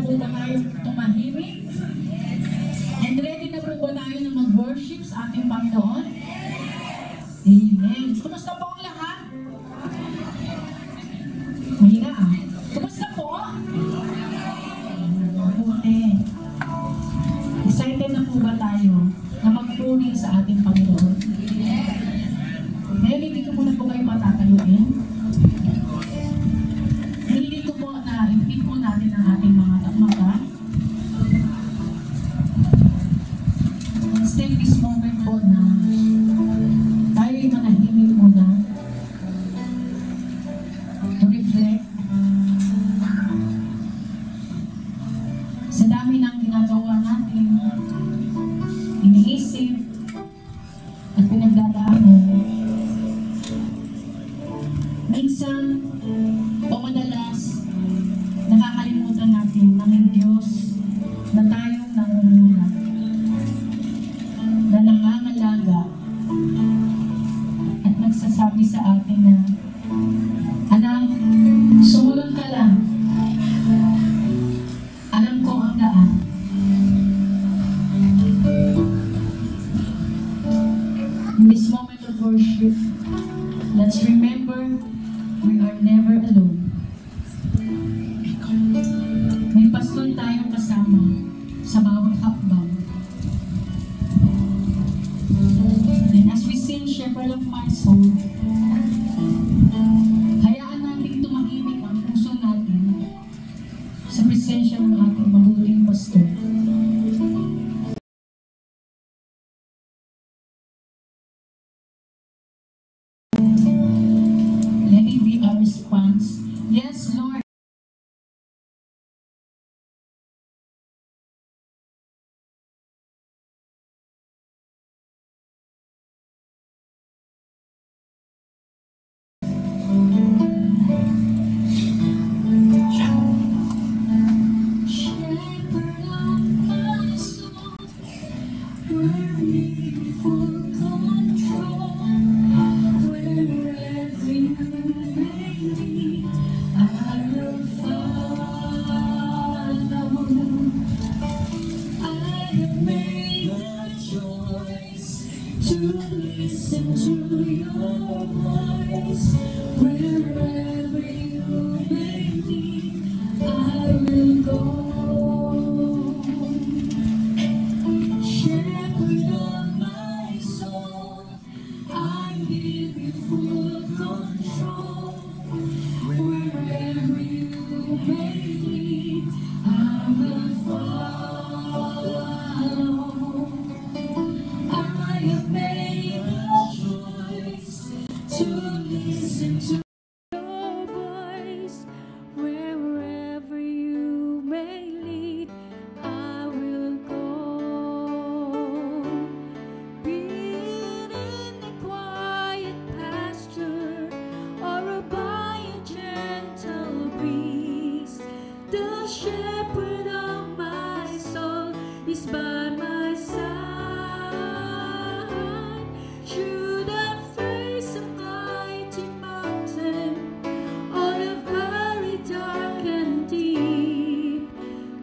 na po ba tayo tumahimik? And ready na po ba tayo na mag-worship sa ating Panginoon? Amen. Kumusta po ang lahat? Mahina ah. Kumusta po? Mabuti. Excited na po ba tayo na magpuni sa ating Panginoon? Ngayon, hindi ko muna po kayo patatayuin. Hindi ko po na invite po natin ang ating mga mata. Let's take this moment po na tayo'y manahimik muna to reflect sa dami ng ginagawa natin, iniisip at pinagdadaanan. Minsan o madalas nakakalimutan natin ng Diyos na tayong nangungulat, na nangangalaga at nagsasabi sa atin na, anak, sumunod ka lang. Alam ko ang daan. In this moment of worship, let's remember we are never alone. May pastor tayong kasama sa bawat hakbang. And as we sing, Shepherd of my soul, hayaan natin tumahimik ang puso natin sa presensya ng ating mabuting pastor. Let it be our response. Yes, Lord. Listen to your voice, wherever you may be, I will go. Shepherd of my soul, I give you full control. Wherever you may lead, I will follow. I have made to listen to your voice, wherever you may lead, I will go. Be it in the quiet pasture or by a gentle breeze, the shepherd of my soul is by my side. Should I face a mighty mountain or a very dark and deep,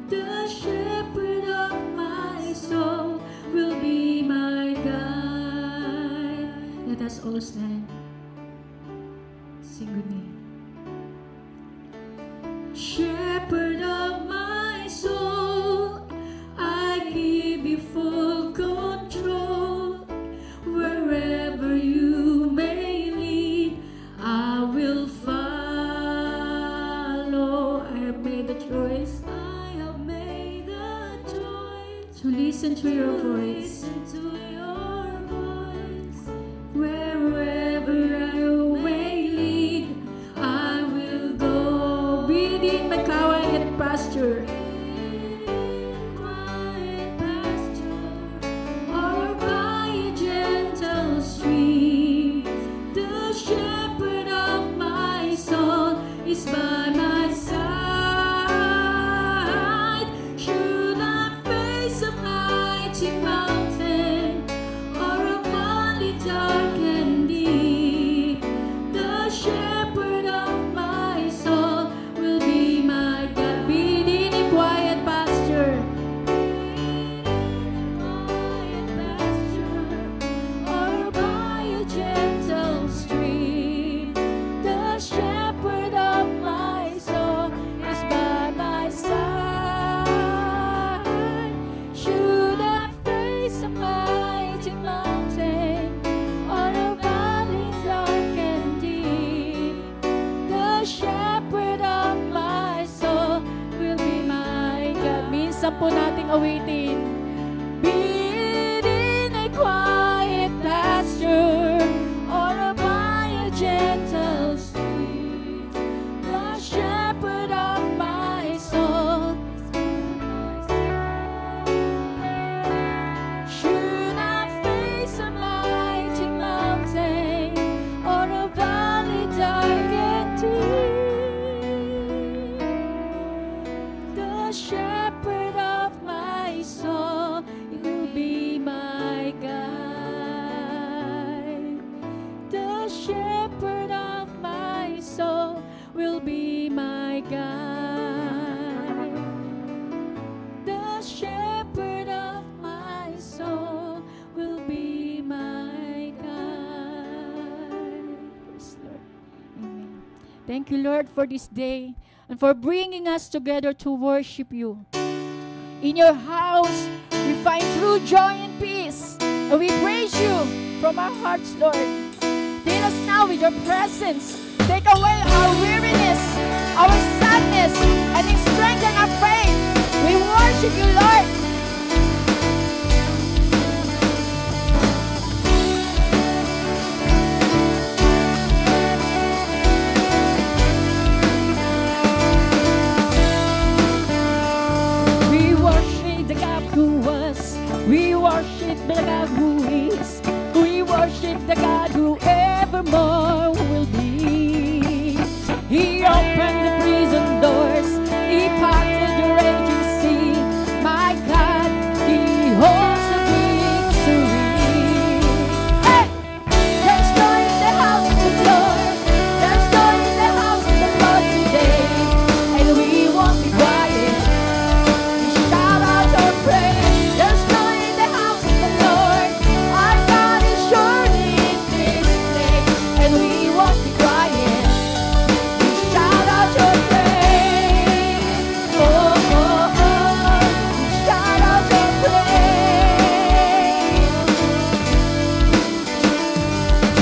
the shepherd of my soul will be my guide. Let us all stand. Sing with me. Shepherd of my soul, I give you full control. Wherever you may lead, I will follow. I have made the choice. I have made the choice to listen to your voice. Wherever you may lead, I will go. Be it in my quiet pasture. By my side, should I face a mighty mountain or a valley dark and deep, the shepherd of my soul will be my guide. Be it in mighty mountain, on a valley dark and deep. The shepherd of my soul will be my God. Minsan po nating awitin. Be it in a quiet pasture, or by a gentle stream, the shepherd of my soul. Should I face a mighty mountain, or a valley dark and deep, the shepherd of my soul will be my guide. The shepherd of my soul will be my guide. The shepherd of my soul will be my guide. Yes, Lord. Amen. Thank you, Lord, for this day and for bringing us together to worship you. In your house, we find true joy and peace, and we praise you from our hearts, Lord. Fill us now with your presence. Take away our weariness, our sadness, and strengthen our faith. We worship you, Lord. We worship the God who was. We worship the God who is. We worship the God who evermore will be. He opened the prison doors. He parted the raging sea. My God, He holds the victory. Hey! There's joy in the house of the Lord. There's joy in the house of the Lord today. And we won't be quiet. We shout out our praise. There's joy in the house of the Lord. Our God is surely in this place. And we won't be quiet. We shout out your praise. Oh, oh, oh. We shout out your praise.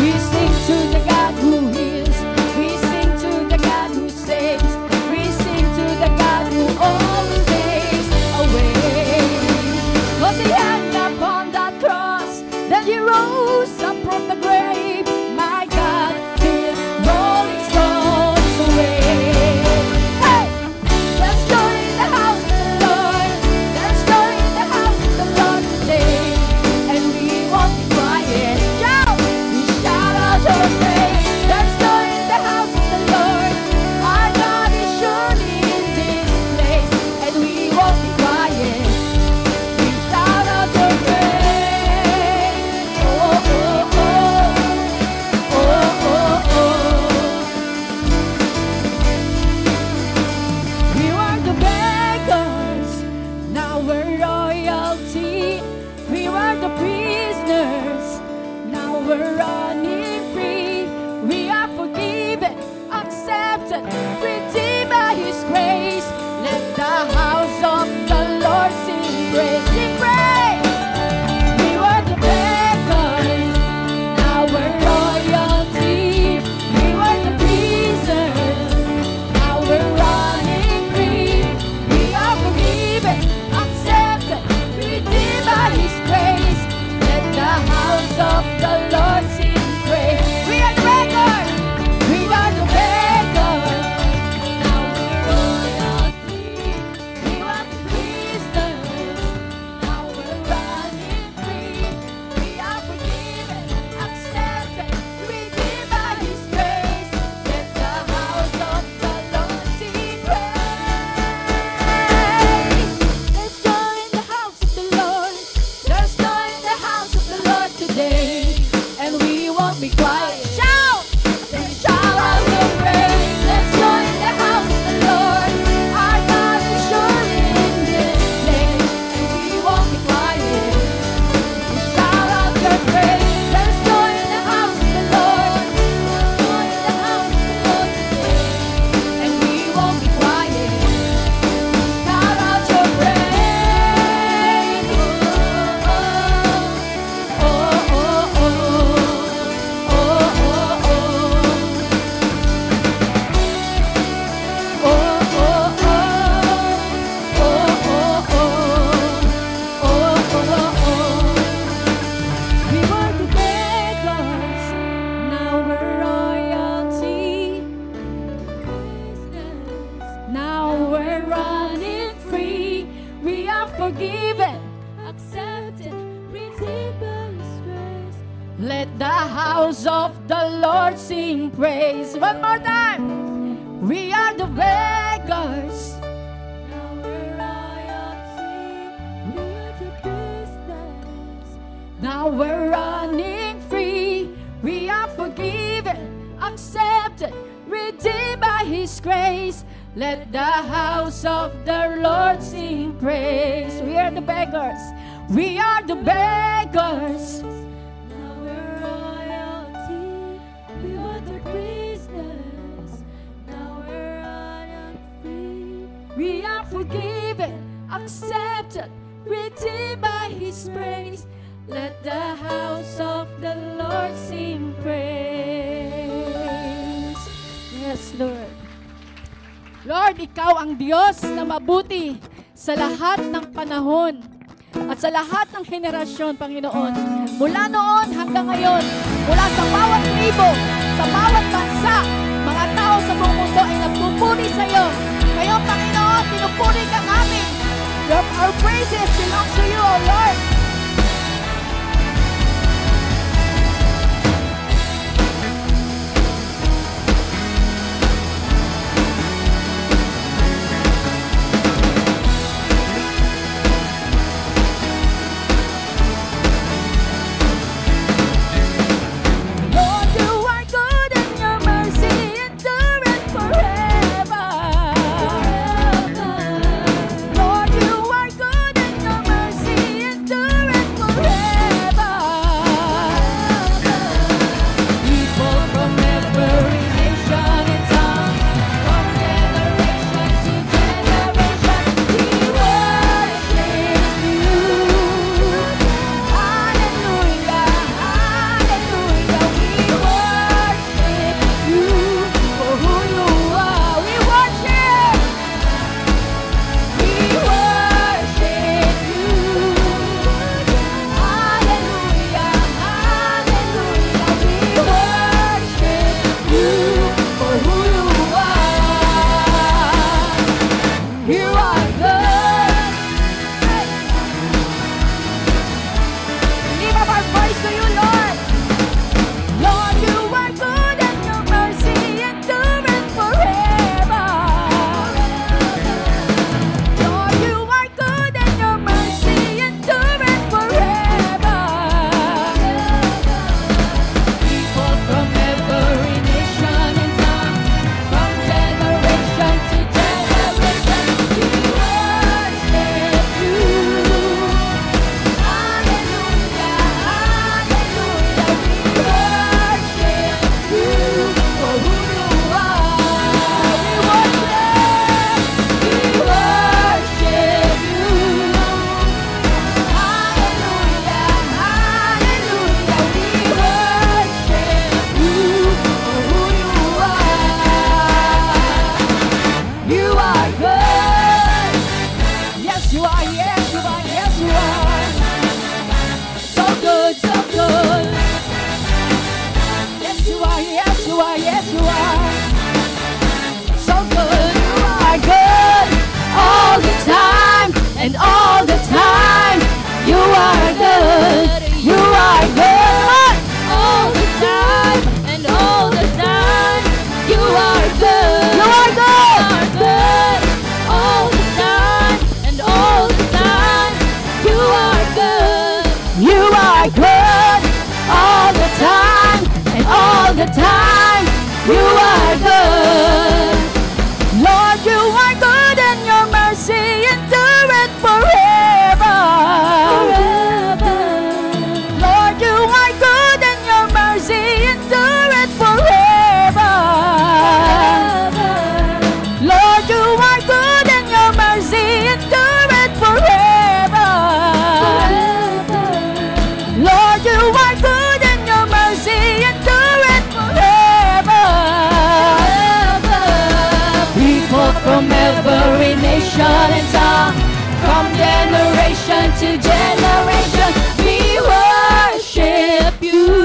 We sing to the God who heals. We sing to the God who saves. We sing to the God who always makes a way. 'Cause He hung upon that cross, then He rose up from the grave. My God, till rolling stones away. Hey! There's joy in the house of the Lord. There's joy in the house of the Lord today. And we won't be quiet. Shout! We shout out your praise. There's joy in the house of the Lord. Our God is surely in this place. And we won't be quiet. We shout out your praise. Oh, oh, oh. Oh, oh, oh. We were the beggars, now we're royalty. We were the prisoners, now we're running free. We are forgiven, accepted, redeemed by His grace. Let the house of the Lord sing praise. Sing praise. We were the beggars, now we're royalty. We were the prisoners, now we're running free. We are forgiven, accepted, redeemed by His grace. Let the house of the Lord sing praise. We are the beggars, we are the beggars. Now we're royalty. We are the prisoners, now we're running free. We are forgiven, accepted, redeemed by His grace. Let the house of the Lord sing praise. There's joy in the house of the Lord. There's joy in the house of the Lord today. And we won't be quiet. Shout! Then shout out your praise. There's joy in the house of the Lord. Our God is surely in this place. And we won't be quiet. We shout out your praise. There's joy in the house of the Lord. There's joy in the house of the Lord today. And we won't be quiet. Shout out your praise. Oh, oh, oh. Let the house of the Lord sing praise. One more time. We are the beggars. Now we're royalty. We are the prisoners. Now we're running free. We are forgiven, accepted, redeemed by His grace. Let the house of the Lord sing praise. We are the beggars. We are the beggars. Now we're royalty. We are the prisoners. Now we're running free. We are forgiven, accepted, redeemed by His grace. Let the house of the Lord sing praise. Yes, Lord. Lord, Ikaw ang Diyos na mabuti sa lahat ng panahon at sa lahat ng henerasyon, Panginoon. Mula noon hanggang ngayon, mula sa bawat tribo, sa bawat bansa, mga tao sa buong mundo ay nagpupuri sa iyo. Ngayon, Panginoon, pinupuri ka namin. Our praises belong to you, O Lord. From every nation and tongue, from generation to generation, we worship you.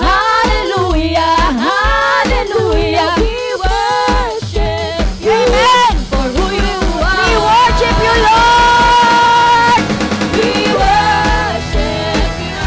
Hallelujah, hallelujah, we worship you. Amen. For who you are, we worship you, Lord. We worship you.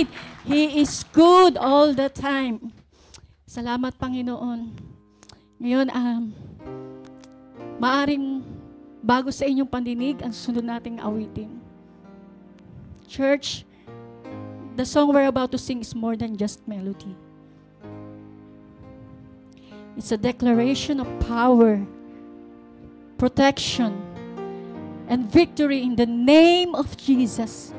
great. He is good all the time. Salamat, Panginoon. Ngayon, maaring bago sa inyong pandinig, ang sunod nating awitin. Church, the song we're about to sing is more than just melody. It's a declaration of power, protection, and victory in the name of Jesus.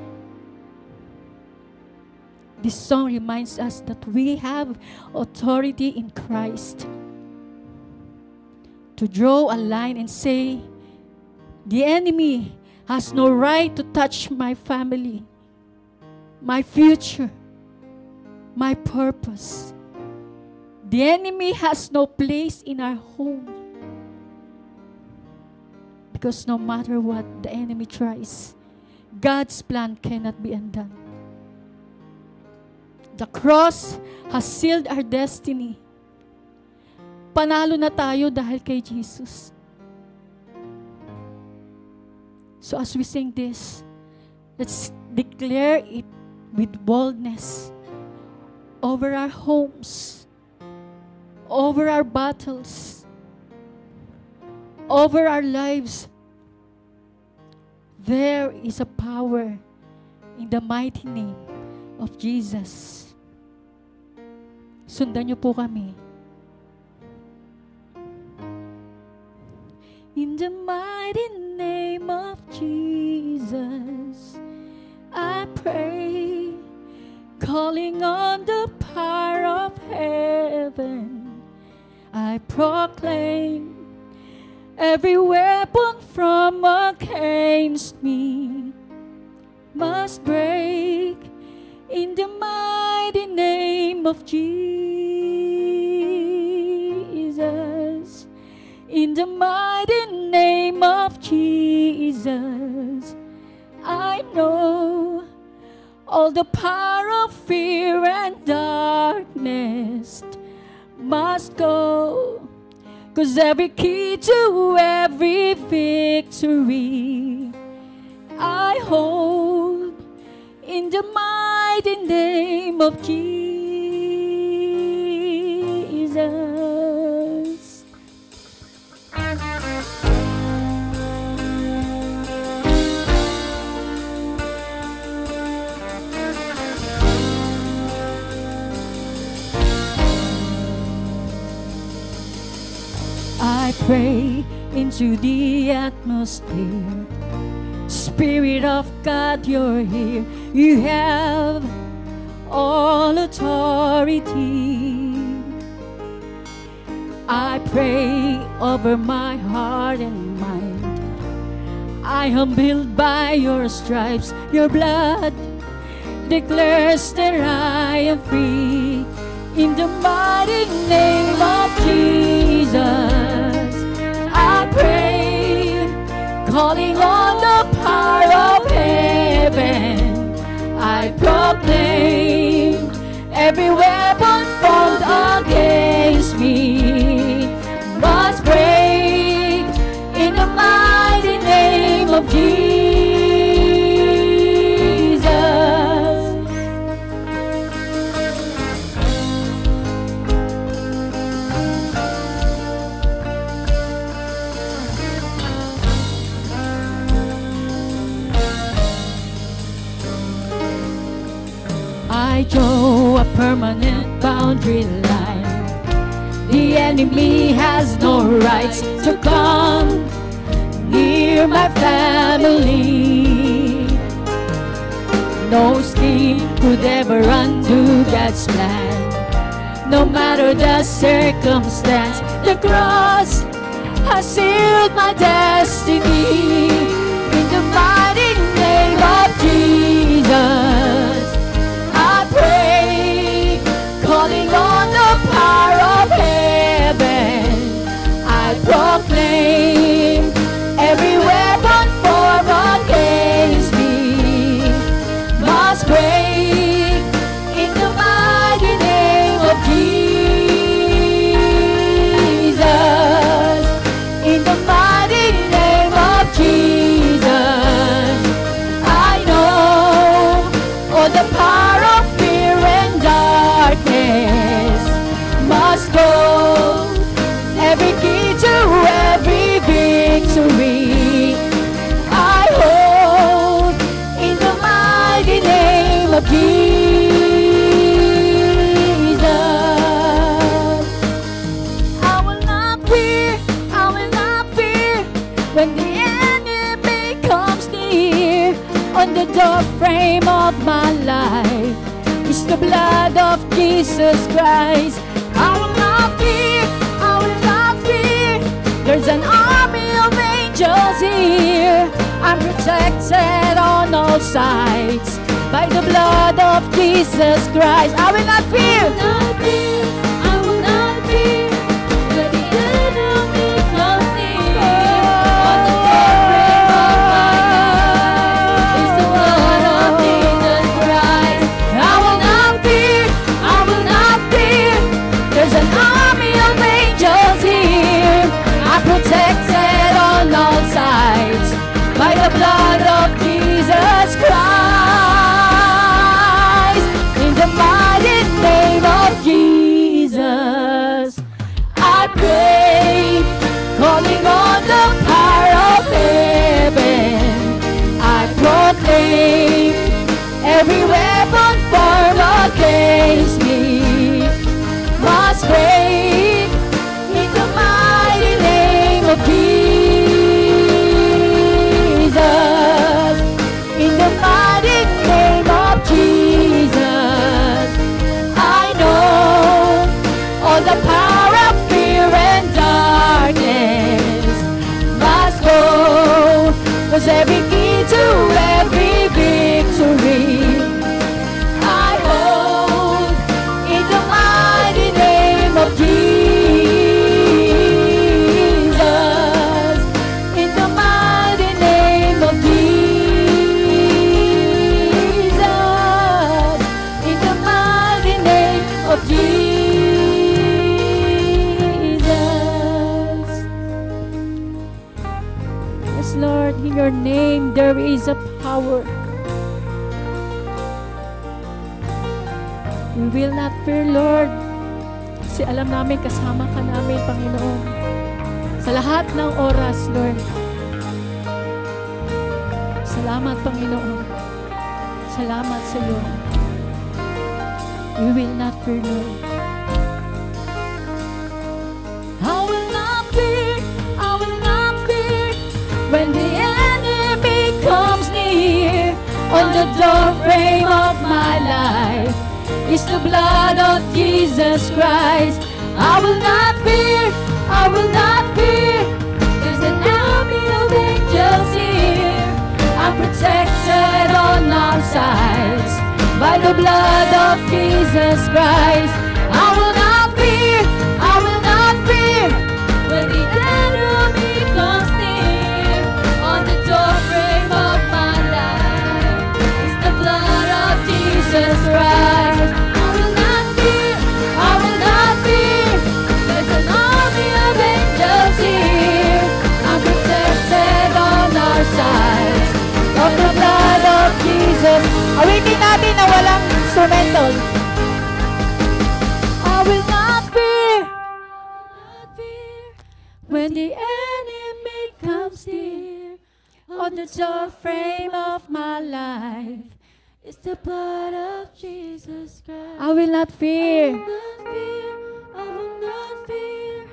This song reminds us that we have authority in Christ to draw a line and say, the enemy has no right to touch my family, my future, my purpose. The enemy has no place in our home. Because no matter what the enemy tries, God's plan cannot be undone. The cross has sealed our destiny. Panalo na tayo dahil kay Jesus. So as we sing this, let's declare it with boldness over our homes, over our battles, over our lives. There is a power in the mighty name of Jesus. Sundan niyo po kami. In the mighty name of Jesus, I pray, calling on the power of heaven, I proclaim, every weapon from against me must break in the mighty name of Jesus. In the mighty name of Jesus, I know all the power of fear and darkness must go. 'Cause every key to every victory I hold in the mighty name of Jesus. I pray into the atmosphere. Spirit of God, you're here. You have all authority. I pray over my heart and mind. I am healed by your stripes. Your blood declares that I am free. In the mighty name of Jesus, I pray, calling on the power of heaven, I proclaim, every weapon formed against me must break in the mighty name of Jesus. I draw a permanent boundary line. The enemy has no rights to come near my family. No scheme could ever undo God's plan. No matter the circumstance, the cross has sealed my destiny. In the mighty name of Jesus, calling on the power of heaven, I proclaim, every weapon formed against me must break in the mighty name of Jesus. In the mighty name of Jesus. of Jesus. I will not fear, I will not fear when the enemy comes near. On the door frame of my life is the blood of Jesus Christ. I will not fear, I will not fear. There's an army of angels here. I'm protected on all sides by the blood of Jesus Christ. I will not fear, I will not fear when the enemy comes near. On the doorframe of my life is the blood of Jesus Christ. I will not fear, I will not fear. There's an army of angels here. I'm protected on all sides by the blood of Jesus Christ. In the mighty name of Jesus, I pray, calling on the power of heaven. I proclaim every weapon formed against me must break in the mighty name of Jesus. In the mighty name of Jesus, I know all the power of fear and darkness must go. 'Cause every key to every victory I hold in the mighty name of Jesus. In the mighty name of Jesus. In the mighty name of Jesus. Yes, Lord, in your name there is a power. We will not fear, Lord. Kasi alam namin kasama ka namin, Panginoon. Sa lahat ng oras, Lord. Salamat, Panginoon. Salamat sa iyo. We will not fear, Lord. I will not fear, I will not fear when the enemy comes near. On the doorframe of my life is the blood of Jesus Christ. I will not fear, I will not fear. There's an army of angels here. I'm protected on all sides by the blood of Jesus Christ. I will not fear, I will not fear when the enemy comes near. On the doorframe of my life is the blood of Jesus Christ. I will not fear, I will not fear. There's an army of angels here. I'm protected on all sides of the blood of Jesus. Awitin natin na walang instrumental. I will not fear when the enemy comes near. On the doorframe of my life is the blood of Jesus Christ. I will not fear. I will not fear. I will not fear.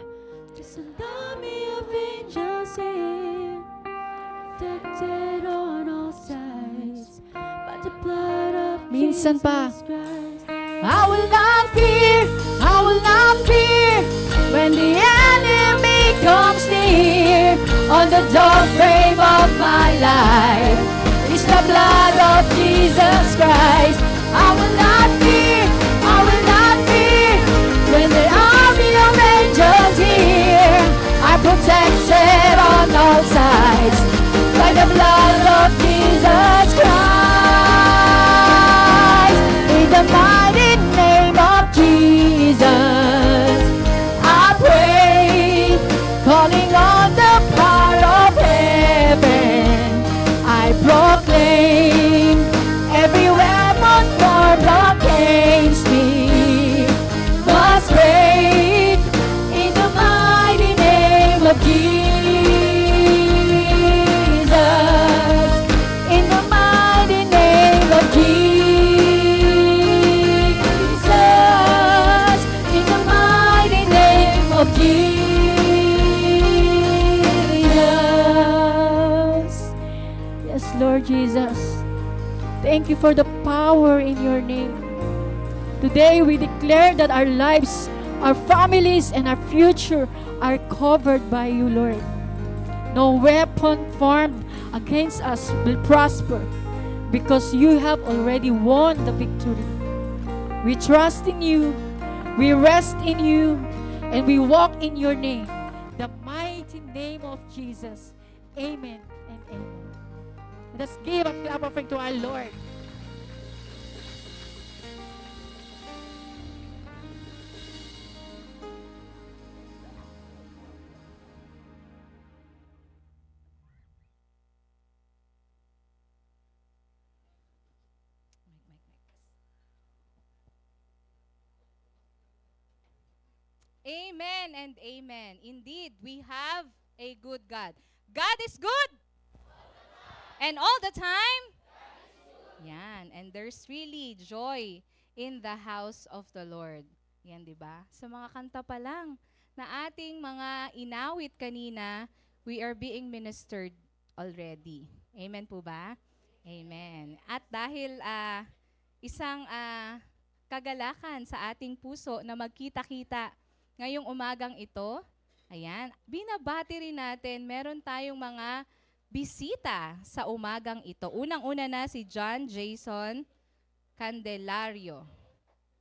There's an army of angels here, protected on all sides by the blood of Jesus Christ. I will not fear. I will not fear when the enemy comes near. On the doorframe of my life is the blood of Jesus Christ. I will not fear, I will not fear when the army of angels here. I'm protected on all sides by the blood of Jesus Christ. In the mighty name of Jesus, I pray, calling on the power of heaven. I proclaim every weapon you for the power in your name. Today, we declare that our lives, our families, and our future are covered by you, Lord. No weapon formed against us will prosper because you have already won the victory. We trust in you, we rest in you, and we walk in your name, the mighty name of Jesus. Amen and amen. Let's give a clap offering to our Lord. Amen and amen. Indeed, we have a good God. God is good. And all the time? Yan. And there's really joy in the house of the Lord. Yan, di ba? Sa mga kanta pa lang na ating mga inawit kanina, we are being ministered already. Amen po ba? Amen. At dahil isang kagalakan sa ating puso na magkita-kita ngayong umagang ito, ayan, binabati rin natin, meron tayong mga bisita sa umagang ito. Unang-una na si John Jason Candelario.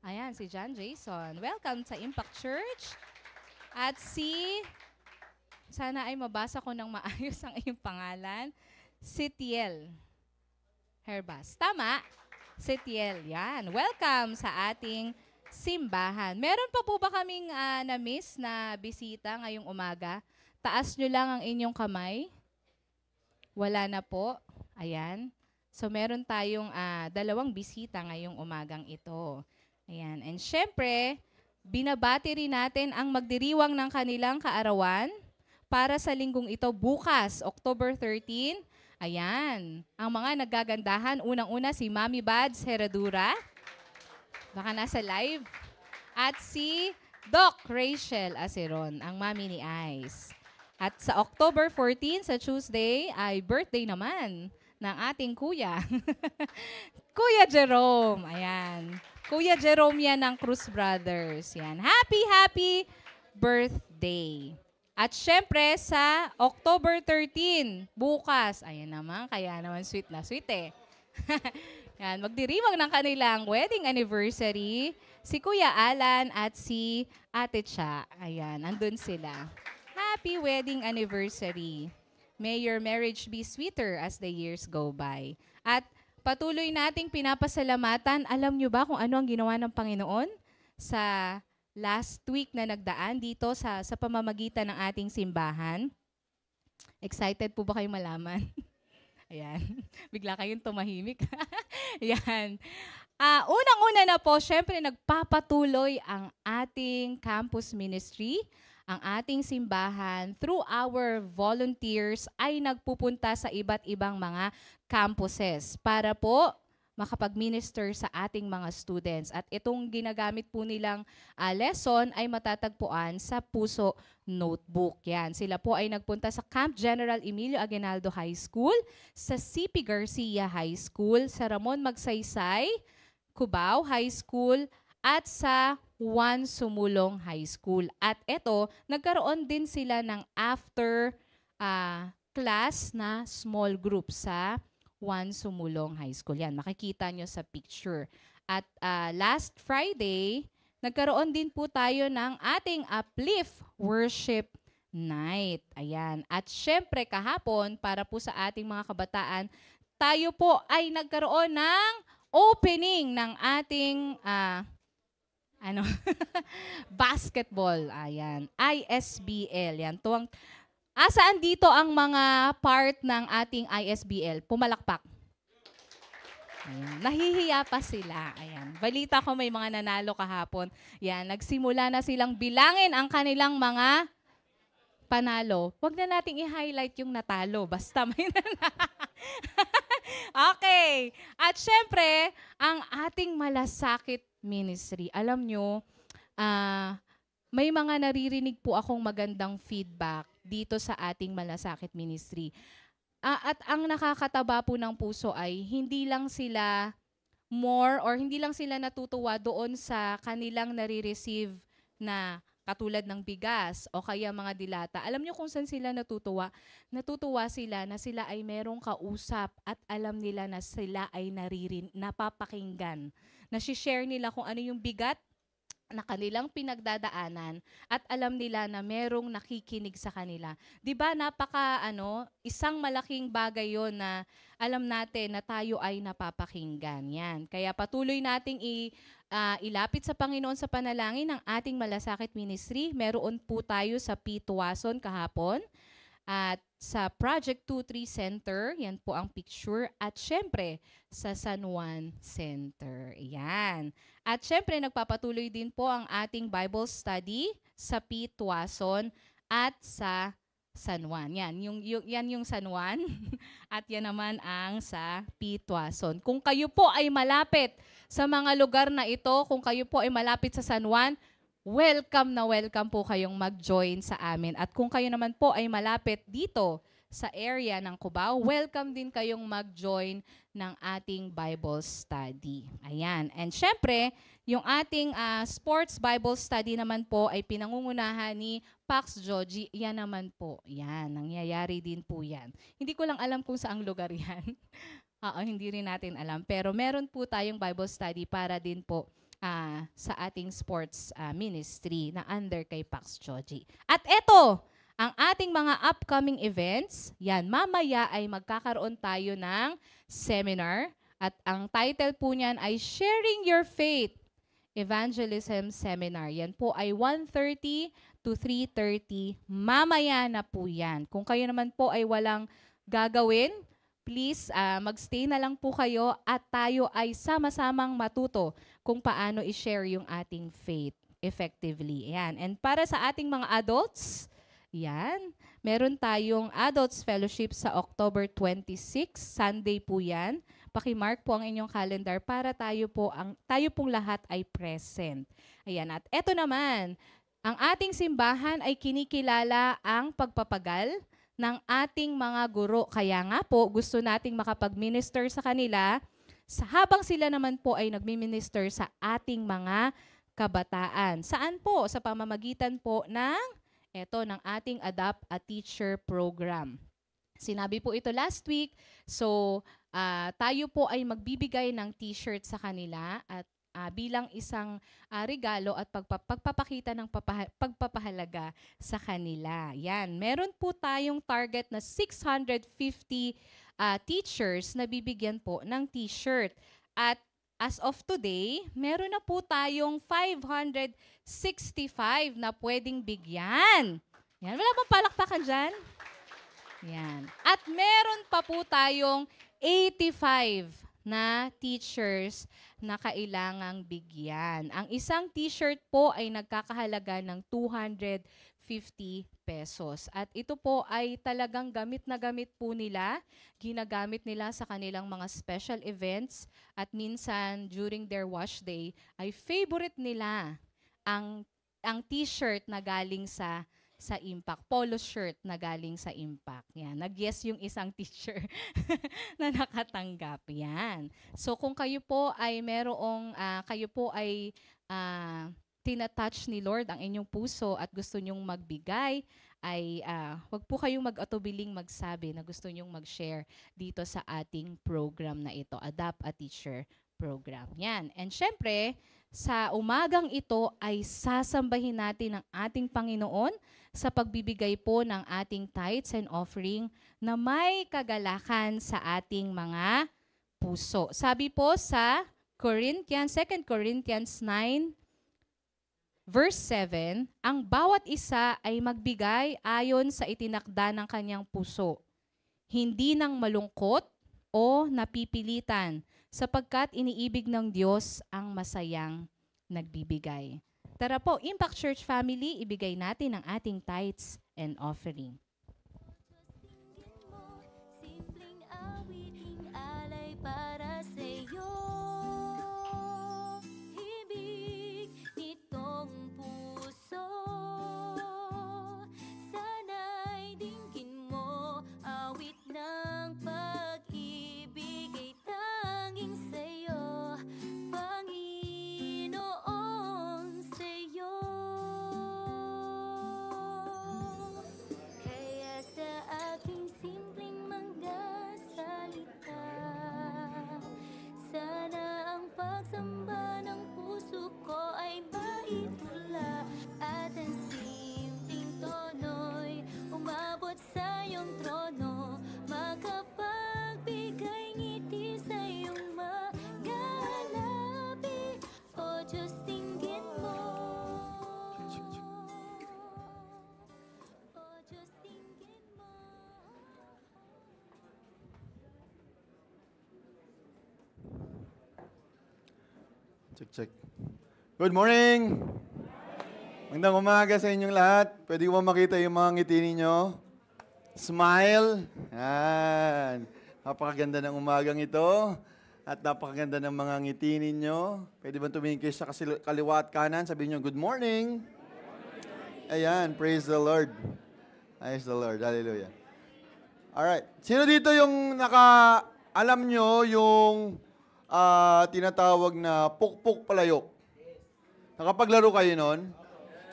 Ayan, si John Jason. Welcome sa Impact Church. At sana ay mabasa ko ng maayos ang iyong pangalan, Sitiel Herbas. Tama? Sitiel, yan. Welcome sa ating simbahan. Meron pa po ba kaming na-miss na bisita ngayong umaga? Taas nyo lang ang inyong kamay. Wala na po. Ayan. So, meron tayong 2 bisita ngayong umagang ito. Ayan. And syempre, binabati rin natin ang magdiriwang ng kanilang kaarawan para sa linggong ito bukas, October 13. Ayan. Ang mga nagagandahan, unang-una si Mami Bads Heradura. Baka nasa live. At si Doc Rachel Aceron, ang mami ni Ice. At sa October 14, sa Tuesday, ay birthday naman ng ating kuya. Kuya Jerome. Ayan. Kuya Jerome yan ng Cruz Brothers. Yan. Happy birthday. At syempre sa October 13, bukas. Ayan naman, kaya naman sweet na sweet eh. Yan, magdiriwang ng kanilang wedding anniversary, si Kuya Alan at si Ate Cha. Ayan, andun sila. Happy wedding anniversary. May your marriage be sweeter as the years go by. At patuloy nating pinapasalamatan. Alam nyo ba kung ano ang ginawa ng Panginoon sa last week na nagdaan dito sa pamamagitan ng ating simbahan? Excited po ba kayong malaman? Ayan. Bigla kayong tumahimik. Ayan. Unang-una na po, syempre nagpapatuloy ang ating campus ministry, ang ating simbahan, through our volunteers ay nagpupunta sa iba't ibang mga campuses para po makapag-minister sa ating mga students. At itong ginagamit po nilang lesson ay matatagpuan sa Puso Notebook. Yan. Sila po ay nagpunta sa Camp General Emilio Aguinaldo High School, sa CP Garcia High School, sa Ramon Magsaysay, Cubao High School, at sa Juan Sumulong High School. At ito, nagkaroon din sila ng after class na small group sa Juan Sumulong High School. Yan, makikita nyo sa picture. At last Friday, nagkaroon din po tayo ng ating Uplift Worship Night. Ayan. At syempre kahapon, para po sa ating mga kabataan, tayo po ay nagkaroon ng opening ng ating basketball. Ayan. ISBL. Yan. Saan dito ang mga part ng ating ISBL? Pumalakpak. Ayan. Nahihiya pa sila. Ayan. Balita ko may mga nanalo kahapon. Yan. Nagsimula na silang bilangin ang kanilang mga panalo. Huwag na nating i-highlight yung natalo. Basta may nanalo. Okay. At syempre, ang ating malasakit ministry. Alam nyo, may mga naririnig po akong magandang feedback dito sa ating malasakit ministry. At ang nakakataba po ng puso ay hindi lang sila more or hindi lang sila natutuwa doon sa kanilang nare-receive na katulad ng bigas o kaya mga dilata. Alam niyo kung saan sila natutuwa? Natutuwa sila na sila ay merong kausap at alam nila na sila ay napapakinggan. Nasi-share nila kung ano yung bigat na kanilang pinagdadaanan at alam nila na merong nakikinig sa kanila. 'Di ba isang malaking bagay 'yon na alam natin na tayo ay napapakinggan. Yan. Kaya patuloy nating ilapit sa Panginoon sa panalangin ng ating Malasakit Ministry. Meron po tayo sa P. Tuason kahapon at sa Project 23 Center, yan po ang picture. At syempre, sa San Juan Center. Yan. At syempre, nagpapatuloy din po ang ating Bible study sa P. Tuason at sa San Juan. Yan yung San Juan at yan naman ang sa P. Tuason. Kung kayo po ay malapit sa mga lugar na ito, kung kayo po ay malapit sa San Juan, welcome na welcome po kayong mag-join sa amin. At kung kayo naman po ay malapit dito sa area ng Cubao, welcome din kayong mag-join ng ating Bible study. Ayan. And syempre, yung ating sports Bible study naman po ay pinangungunahan ni Pax Joji. Yan naman po. Yan. Nangyayari din po yan. Hindi ko lang alam kung saang lugar yan. Hindi rin natin alam. Pero meron po tayong Bible study para din po sa ating sports ministry na under kay Pax Joji. At eto, ang ating mga upcoming events, yan, mamaya ay magkakaroon tayo ng seminar at ang title po niyan ay Sharing Your Faith Evangelism Seminar. Yan po ay 1:30 to 3:30. Mamaya na po yan. Kung kayo naman po ay walang gagawin, please magstay na lang po kayo at tayo ay sama-samang matuto kung paano i-share yung ating faith effectively. Yan. And para sa ating mga adults, yan, meron tayong Adults Fellowship sa October 26, Sunday po yan. Paki-mark po ang inyong calendar para tayo pong lahat ay present. Ayan, at eto naman, ang ating simbahan ay kinikilala ang pagpapagal ng ating mga guro. Kaya nga po, gusto nating makapag-minister sa kanila habang sila naman po ay nagmi-minister sa ating mga kabataan. Saan po? Sa pamamagitan po ng ating Adopt a Teacher program. Sinabi po ito last week. So, tayo po ay magbibigay ng t-shirt sa kanila at bilang isang regalo at pagpapakita ng pagpapahalaga sa kanila. Yan. Meron po tayong target na 650 teachers na bibigyan po ng t-shirt. At as of today, meron na po tayong 565 na pwedeng bigyan. Yan. Wala bang palakpakan dyan? Yan. At meron pa po tayong 85 na teachers na kailangang bigyan. Ang isang t-shirt po ay nagkakahalaga ng 250 pesos. At ito po ay talagang gamit na gamit po nila. Ginagamit nila sa kanilang mga special events at minsan during their wash day ay favorite nila ang t-shirt na galing sa Impact, polo shirt na galing sa Impact. Yan, nag-yes yung isang teacher na nakatanggap. Yan. So kung kayo po ay tinatouch ni Lord ang inyong puso at gusto nyong magbigay, ay wag po kayong mag-atubiling magsabi na gusto nyong mag-share dito sa ating program na ito, Adopt a Teacher program. Yan. And syempre, sa umagang ito ay sasambahin natin ang ating Panginoon sa pagbibigay po ng ating tithes and offering na may kagalakan sa ating mga puso. Sabi po sa 2 Corinthians 9, verse 7, ang bawat isa ay magbigay ayon sa itinakda ng kanyang puso, hindi ng malungkot o napipilitan, sapagkat iniibig ng Diyos ang masayang nagbibigay. Tara po, Impact Church family, ibigay natin ang ating tithes and offering. Simpleng awiting alay para sa iyo. Hibig nitong puso. Sana'y dinggin mo awit ng pag-ibig ay tanging sa iyo. Diyos, tingin mo. O Diyos, tingin mo. Check, check. Good morning! Magandang umaga sa inyong lahat. Pwede ko makita yung mga ngiti ninyo? Smile. Yan. Napakaganda ng umagang ito. At napakaganda ng mga ngiti ninyo. Pwede ba tumingin kayo sa kaliwa at kanan? Sabihin nyo, good morning. Ayan, praise the Lord. Praise the Lord. Hallelujah. Alright. Sino dito yung alam nyo yung tinatawag na pukpuk palayok? Nakapaglaro kayo nun?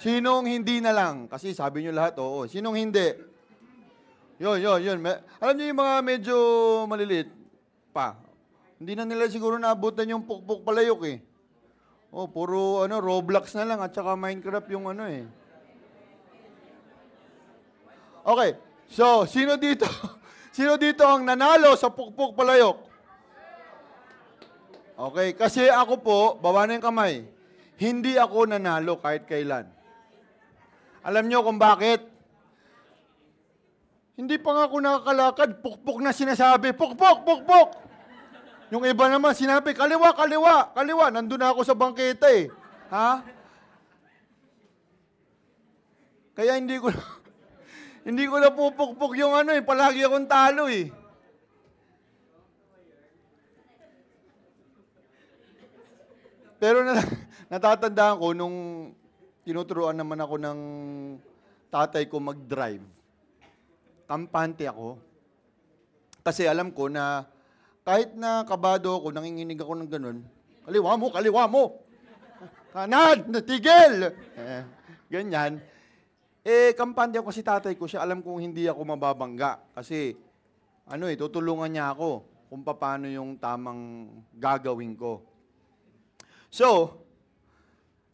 Sinong hindi na lang? Kasi sabi nyo lahat, oo. Sinong hindi? Yun. Alam niyo yung mga medyo maliliit pa. Hindi na nila siguro naabutan yung pukpuk palayok eh. Oh, puro Roblox na lang at saka Minecraft yung eh. Okay. So, sino dito? Sino dito ang nanalo sa pukpuk palayok? Okay, kasi ako po, baba na yung kamay. Hindi ako nanalo kahit kailan. Alam niyo kung bakit? Hindi pa nga ako nakakalakad, pukpok na sinasabi. Pukpok! Yung iba naman sinabi, kaliwa. Nandun na ako sa bangketa eh. Ha? Kaya hindi ko na pupukpok yung palagi akong talo eh. Pero natatandaan ko nung tinuturuan naman ako ng tatay ko mag-drive. Kampante ako. Kasi alam ko na kahit na kabado ako, nanginginig ako ng ganun, kaliwa mo. Kanan, tigil. Ganyan. Kampante ako kasi tatay ko siya, alam kong hindi ako mababangga. Kasi, tutulungan niya ako kung paano yung tamang gagawin ko. So,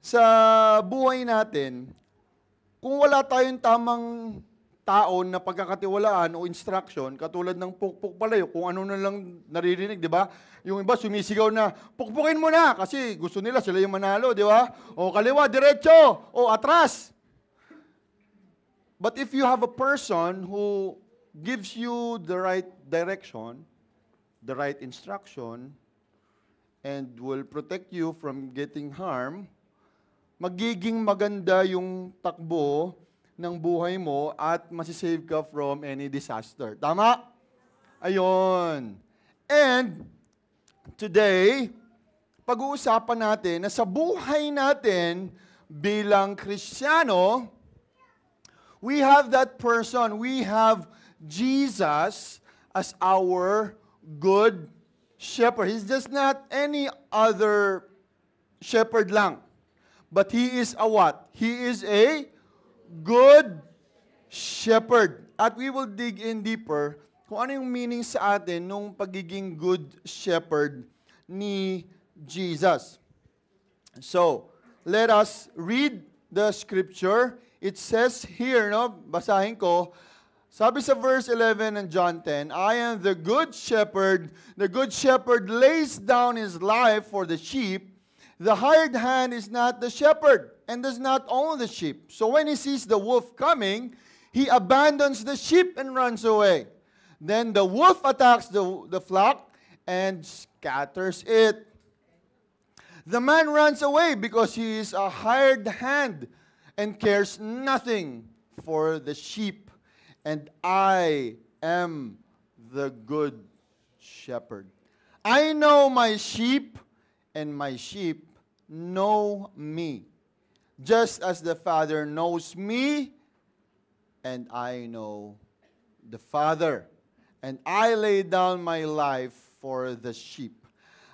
sa buhay natin, kung wala tayong tamang taon na pagkakatiwalaan o instruction, katulad ng pukpuk palayok, kung ano na lang naririnig, di ba? Yung iba sumisigaw na, pukpukin mo na, kasi gusto nila sila yung manalo, di ba? O kaliwa, diretso, o atras. But if you have a person who gives you the right direction, the right instruction, and will protect you from getting harm, magiging maganda yung takbo ng buhay mo at masisave ka from any disaster. Tama? Ayun. And today, pag-uusapan natin na sa buhay natin bilang Kristiyano, we have that person, we have Jesus as our good shepherd. He's just not any other shepherd lang. But he is a what? He is a good shepherd. At we will dig in deeper kung ano yung meaning sa atin nung pagiging good shepherd ni Jesus. So, let us read the scripture. It says here, basahin ko, sabi sa verse 11 in John 10, I am the good shepherd. The good shepherd lays down his life for the sheep. The hired hand is not the shepherd and does not own the sheep. So when he sees the wolf coming, he abandons the sheep and runs away. Then the wolf attacks the flock and scatters it. The man runs away because he is a hired hand and cares nothing for the sheep. And I am the good shepherd. I know my sheep, and my sheep know me. Just as the Father knows me, and I know the Father. And I lay down my life for the sheep.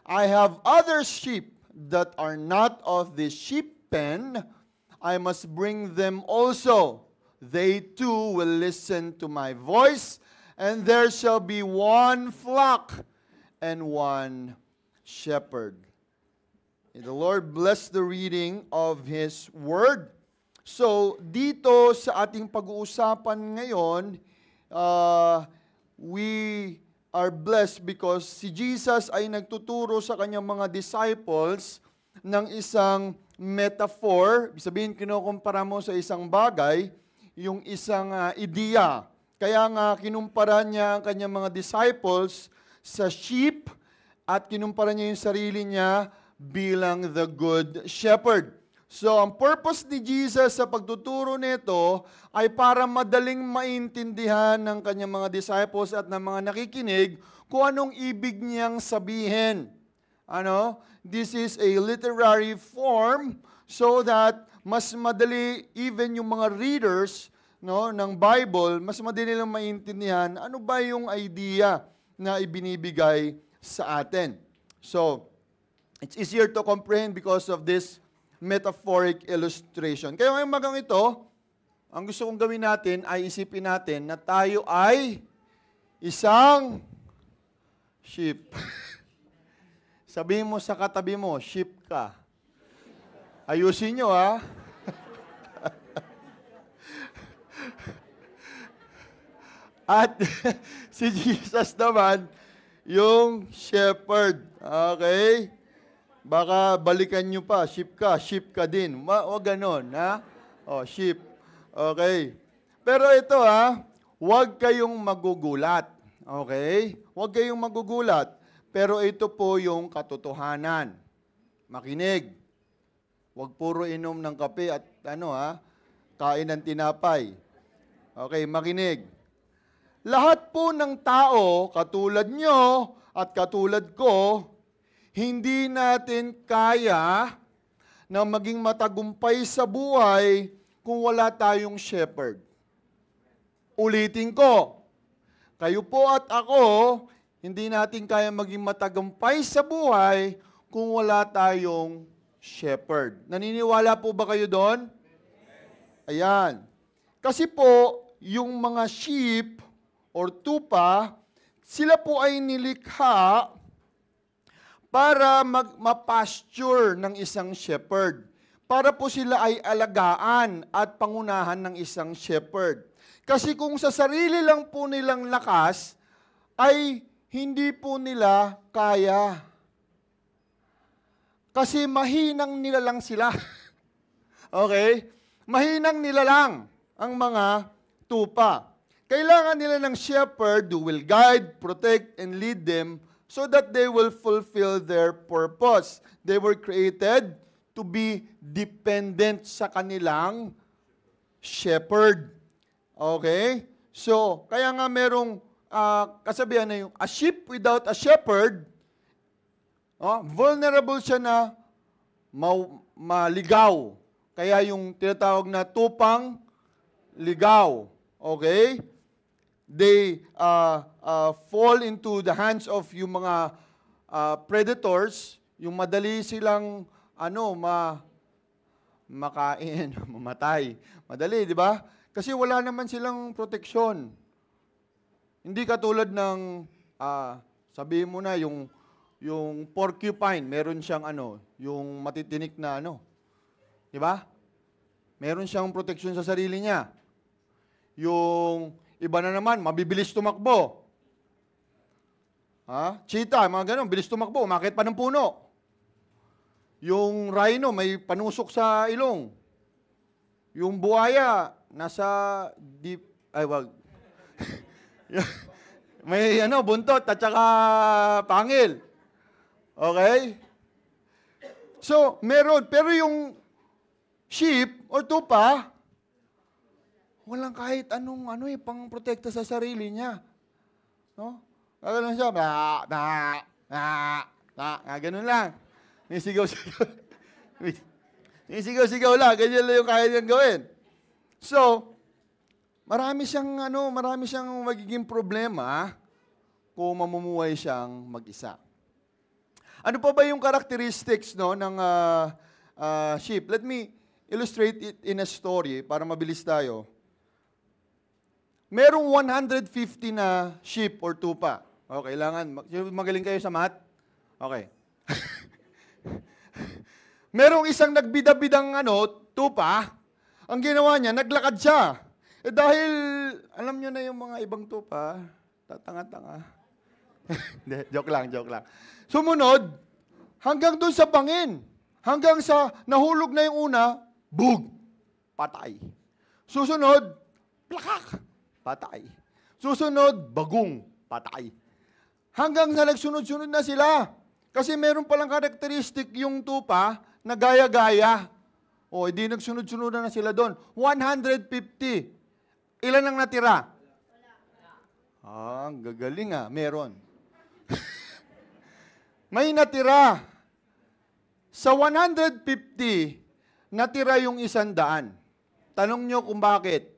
I have other sheep that are not of the sheep pen. I must bring them also. They too will listen to my voice, and there shall be one flock and one shepherd. May the Lord bless the reading of His Word. So, dito sa ating pag-uusapan ngayon, we are blessed because si Jesus ay nagtuturo sa kanyang mga disciples ng isang metaphor. Ibig sabihin, kinukumpara mo sa isang bagay, yung isang ideya. Kaya nga, kinumpara niya ang kanyang mga disciples sa sheep at kinumpara niya yung sarili niya bilang the good shepherd. So, ang purpose ni Jesus sa pagtuturo nito ay para madaling maintindihan ng kanyang mga disciples at ng mga nakikinig kung anong ibig niyang sabihin. This is a literary form so that mas madali, even yung mga readers ng Bible, mas madali nilang maintindihan ano ba yung idea na ibinibigay sa atin. So, it's easier to comprehend because of this metaphoric illustration. Kaya ngayong magang ito, ang gusto kong gawin natin ay isipin natin na tayo ay isang sheep. Sabihin mo sa katabi mo, sheep ka. Ayusin nyo, ha? At si Jesus naman, yung shepherd. Okay? Baka balikan nyo pa, sheep ka din. O ganon, ha? O, sheep. Okay. Pero ito, huwag kayong magugulat. Okay? Huwag kayong magugulat. Pero ito po yung katotohanan. Makinig. Huwag puro inom ng kape at kain ng tinapay. Okay, makinig. Lahat po ng tao, katulad nyo at katulad ko, hindi natin kaya na maging matagumpay sa buhay kung wala tayong shepherd. Ulitin ko, kayo po at ako, hindi natin kaya maging matagumpay sa buhay kung wala tayong shepherd. Naniniwala po ba kayo doon? Ayan. Kasi po, yung mga sheep or tupa, sila po ay nilikha para mapasture ng isang shepherd. Para po sila ay alagaan at pangunahan ng isang shepherd. Kasi kung sa sarili lang po nilang lakas, ay hindi po nila kaya. Kasi mahinang nila lang sila. Okay? Mahinang nila lang ang mga tupa. Kailangan nila ng shepherd who will guide, protect, and lead them so that they will fulfill their purpose. They were created to be dependent sa kanilang shepherd. Okay? So, kaya nga merong kasabihan na yung, a sheep without a shepherd, vulnerable siya na maligaw. Kaya yung tinatawag na tupang ligaw. Okay? They fall into the hands of yung mga predators, yung madali silang makain, mamatay. Madali, di ba? Kasi wala naman silang proteksyon. Hindi katulad ng, sabihin mo na, yung porcupine, meron siyang yung matitinik na di ba? Meron siyang proteksyon sa sarili niya. Yung iba na naman, mabibilis tumakbo. Cheetah, mga ganun, bilis tumakbo, umakit pa ng puno. Yung rhino, may panusok sa ilong. Yung buhaya, nasa deep, wag. May buntot at saka pangil. Okay? So, meron. Pero yung sheep or tupa, walang kahit anong pang protekta sa sarili niya. No? Gano'n siya, gano'n lang. May sigaw-sigaw. May sigaw-sigaw lang. Ganyan lang yung kaya niyang gawin. So, marami siyang magiging problema kung mamumuhay siyang mag-isa. Ano pa ba yung characteristics ng sheep? Let me illustrate it in a story para mabilis tayo. Merong 150 na sheep or tupa. Okay, kailangan. Magaling kayo sa math? Okay. Merong isang nagbida-bidang tupa. Ang ginawa niya, naglakad siya. Dahil, alam niyo na yung mga ibang tupa, tatanga-tanga. Joke lang. Sumunod, hanggang doon sa bangin. Hanggang sa nahulog na yung una, bug, patay. Susunod, plakak, patay. Susunod, bagong, patay. Hanggang sa nagsunod-sunod na sila. Kasi meron palang karakteristik yung tupa na gaya-gaya. O, hindi nagsunod-sunod na sila doon. 150. Ilan ang natira? Ang gagaling meron. May natira. Sa 150, natira yung 100. Tanong nyo kung bakit.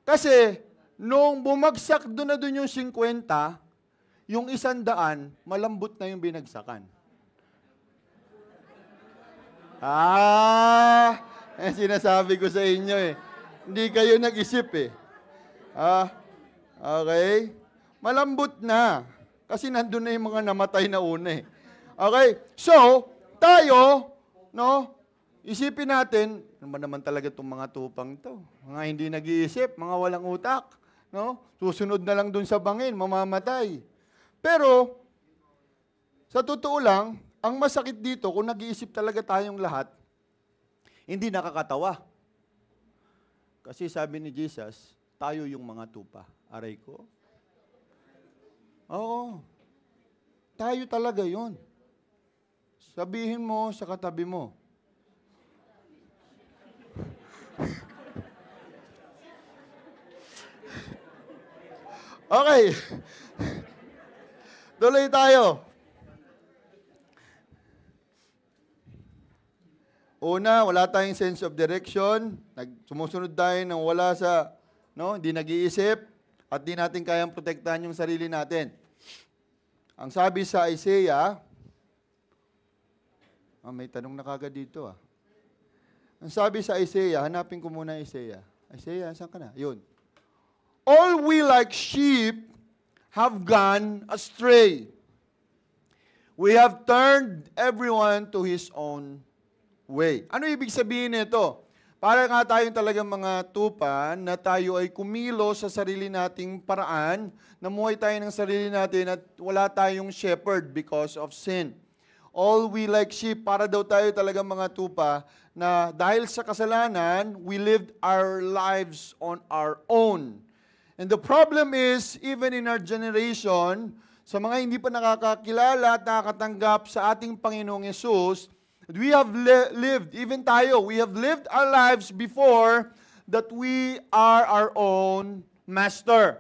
Kasi, nung bumagsak doon na doon yung 50, yung 100, malambot na yung binagsakan. Sinasabi ko sa inyo Hindi kayo nag-isip okay. Malambot na. Kasi nandun na yung mga namatay na una Okay. So, tayo, isipin natin, ano ba naman talaga itong mga tupang to? Mga hindi nag-iisip, mga walang utak. Susunod na lang dun sa bangin, mamamatay. Pero, sa totoo lang, ang masakit dito, kung nag-iisip talaga tayong lahat, hindi nakakatawa. Kasi sabi ni Jesus, tayo yung mga tupa. Aray ko. Oo. Tayo talaga yun. Sabihin mo sa katabi mo. Okay. Tuloy tayo. Una, wala tayong sense of direction. Sumusunod tayo nang wala sa, hindi nag-iisip at di natin kayang protektahan yung sarili natin. Ang sabi sa Isaiah, may tanong na kagad dito Ang sabi sa Isaiah, hanapin ko muna Isaiah. Isaiah, saan ka na? Yun. All we like sheep have gone astray. We have turned everyone to his own way. Ano ibig sabihin nito? Para nga tayong talagang mga tupa na tayo ay kumilos sa sarili nating paraan, namuhay tayo ng sarili natin at wala tayong shepherd because of sin. All we like sheep, para daw tayo talagang mga tupa na dahil sa kasalanan, we lived our lives on our own. And the problem is, even in our generation, sa mga hindi pa nakakakilala at nakakatanggap sa ating Panginoong Yesus, we have lived, even tayo, we have lived our lives before that we are our own master.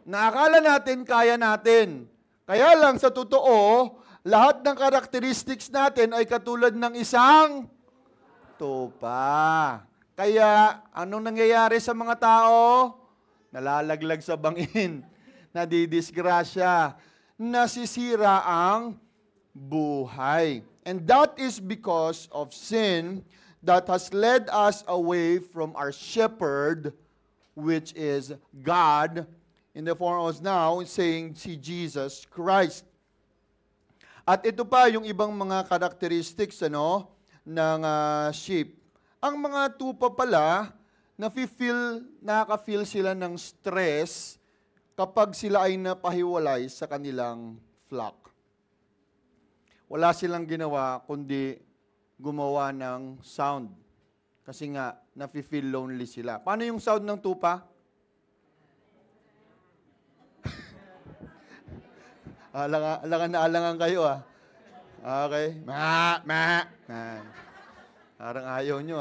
Naakala natin, kaya natin. Kaya lang sa totoo, lahat ng characteristics natin ay katulad ng isang tupa. Kaya, anong nangyayari sa mga tao? Nalalaglag sa bangin, nadidisgrasya, nasisira ang buhay. And that is because of sin that has led us away from our shepherd, which is God, in the form of now saying si Jesus Christ. At ito pa yung ibang mga characteristics ng sheep. Ang mga tupa pala, nakaka-feel sila ng stress kapag sila ay napahiwalay sa kanilang flock. Wala silang ginawa kundi gumawa ng sound. Kasi nga, nafe-feel lonely sila. Paano yung sound ng tupa? Alangan kayo Okay. Parang ayaw nyo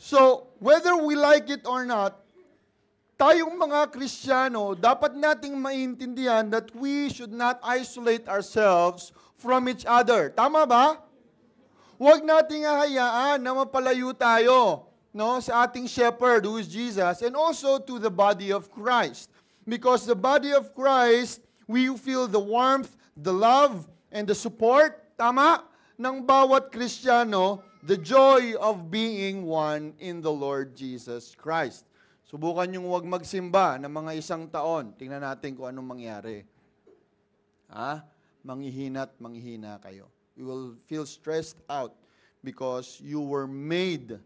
So, whether we like it or not, tayong mga Kristiyano, dapat nating maintindihan that we should not isolate ourselves from each other. Tama ba? Huwag nating hahayaan na mapalayo tayo sa ating shepherd who is Jesus and also to the body of Christ. Because the body of Christ, we feel the warmth, the love, and the support, tama, ng bawat Kristiyano, the joy of being one in the Lord Jesus Christ. Subukan yung huwag magsimba ng mga 1 taon. Tingnan natin kung anong mangyari. Manghihina kayo. You will feel stressed out because you were made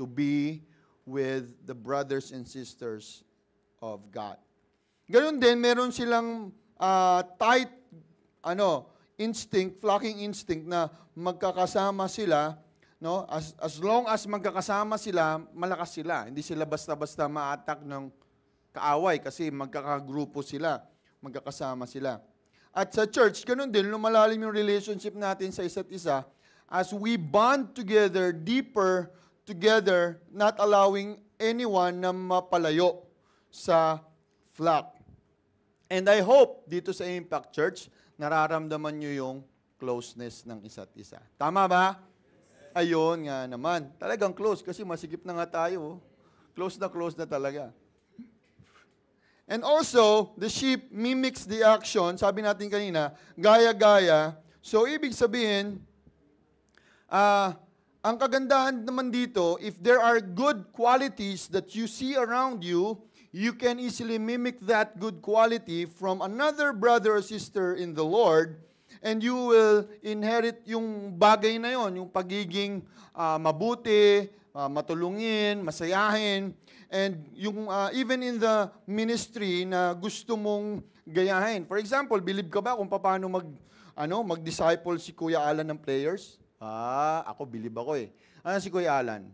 to be with the brothers and sisters of God. Ganun din, meron silang tight instinct, flocking instinct na magkakasama sila, no? As long as magkakasama sila, malakas sila. Hindi sila basta-basta ma-attack ng kaaway kasi magkakagrupo sila, magkakasama sila. At sa church, ganun din, lumalalim yung relationship natin sa isa't isa as we bond together, deeper together, not allowing anyone na mapalayo sa flock. And I hope dito sa Impact Church, nararamdaman nyo yung closeness ng isa't isa. Tama ba? Ayun nga naman. Talagang close kasi masigip na nga tayo. Close na talaga. And also, the sheep mimics the action. Sabi natin kanina, gaya-gaya. So, ibig sabihin, ang kagandahan naman dito, if there are good qualities that you see around you, you can easily mimic that good quality from another brother or sister in the Lord, and you will inherit yung bagay na yon, yung pagiging mabuti, matulungin, masayahin, and yung even in the ministry na gusto mong gayahin. For example, believe ka ba kung paano mag-disciple si Kuya Alan ng players? Ako believe ako eh. Ano si Kuya Alan?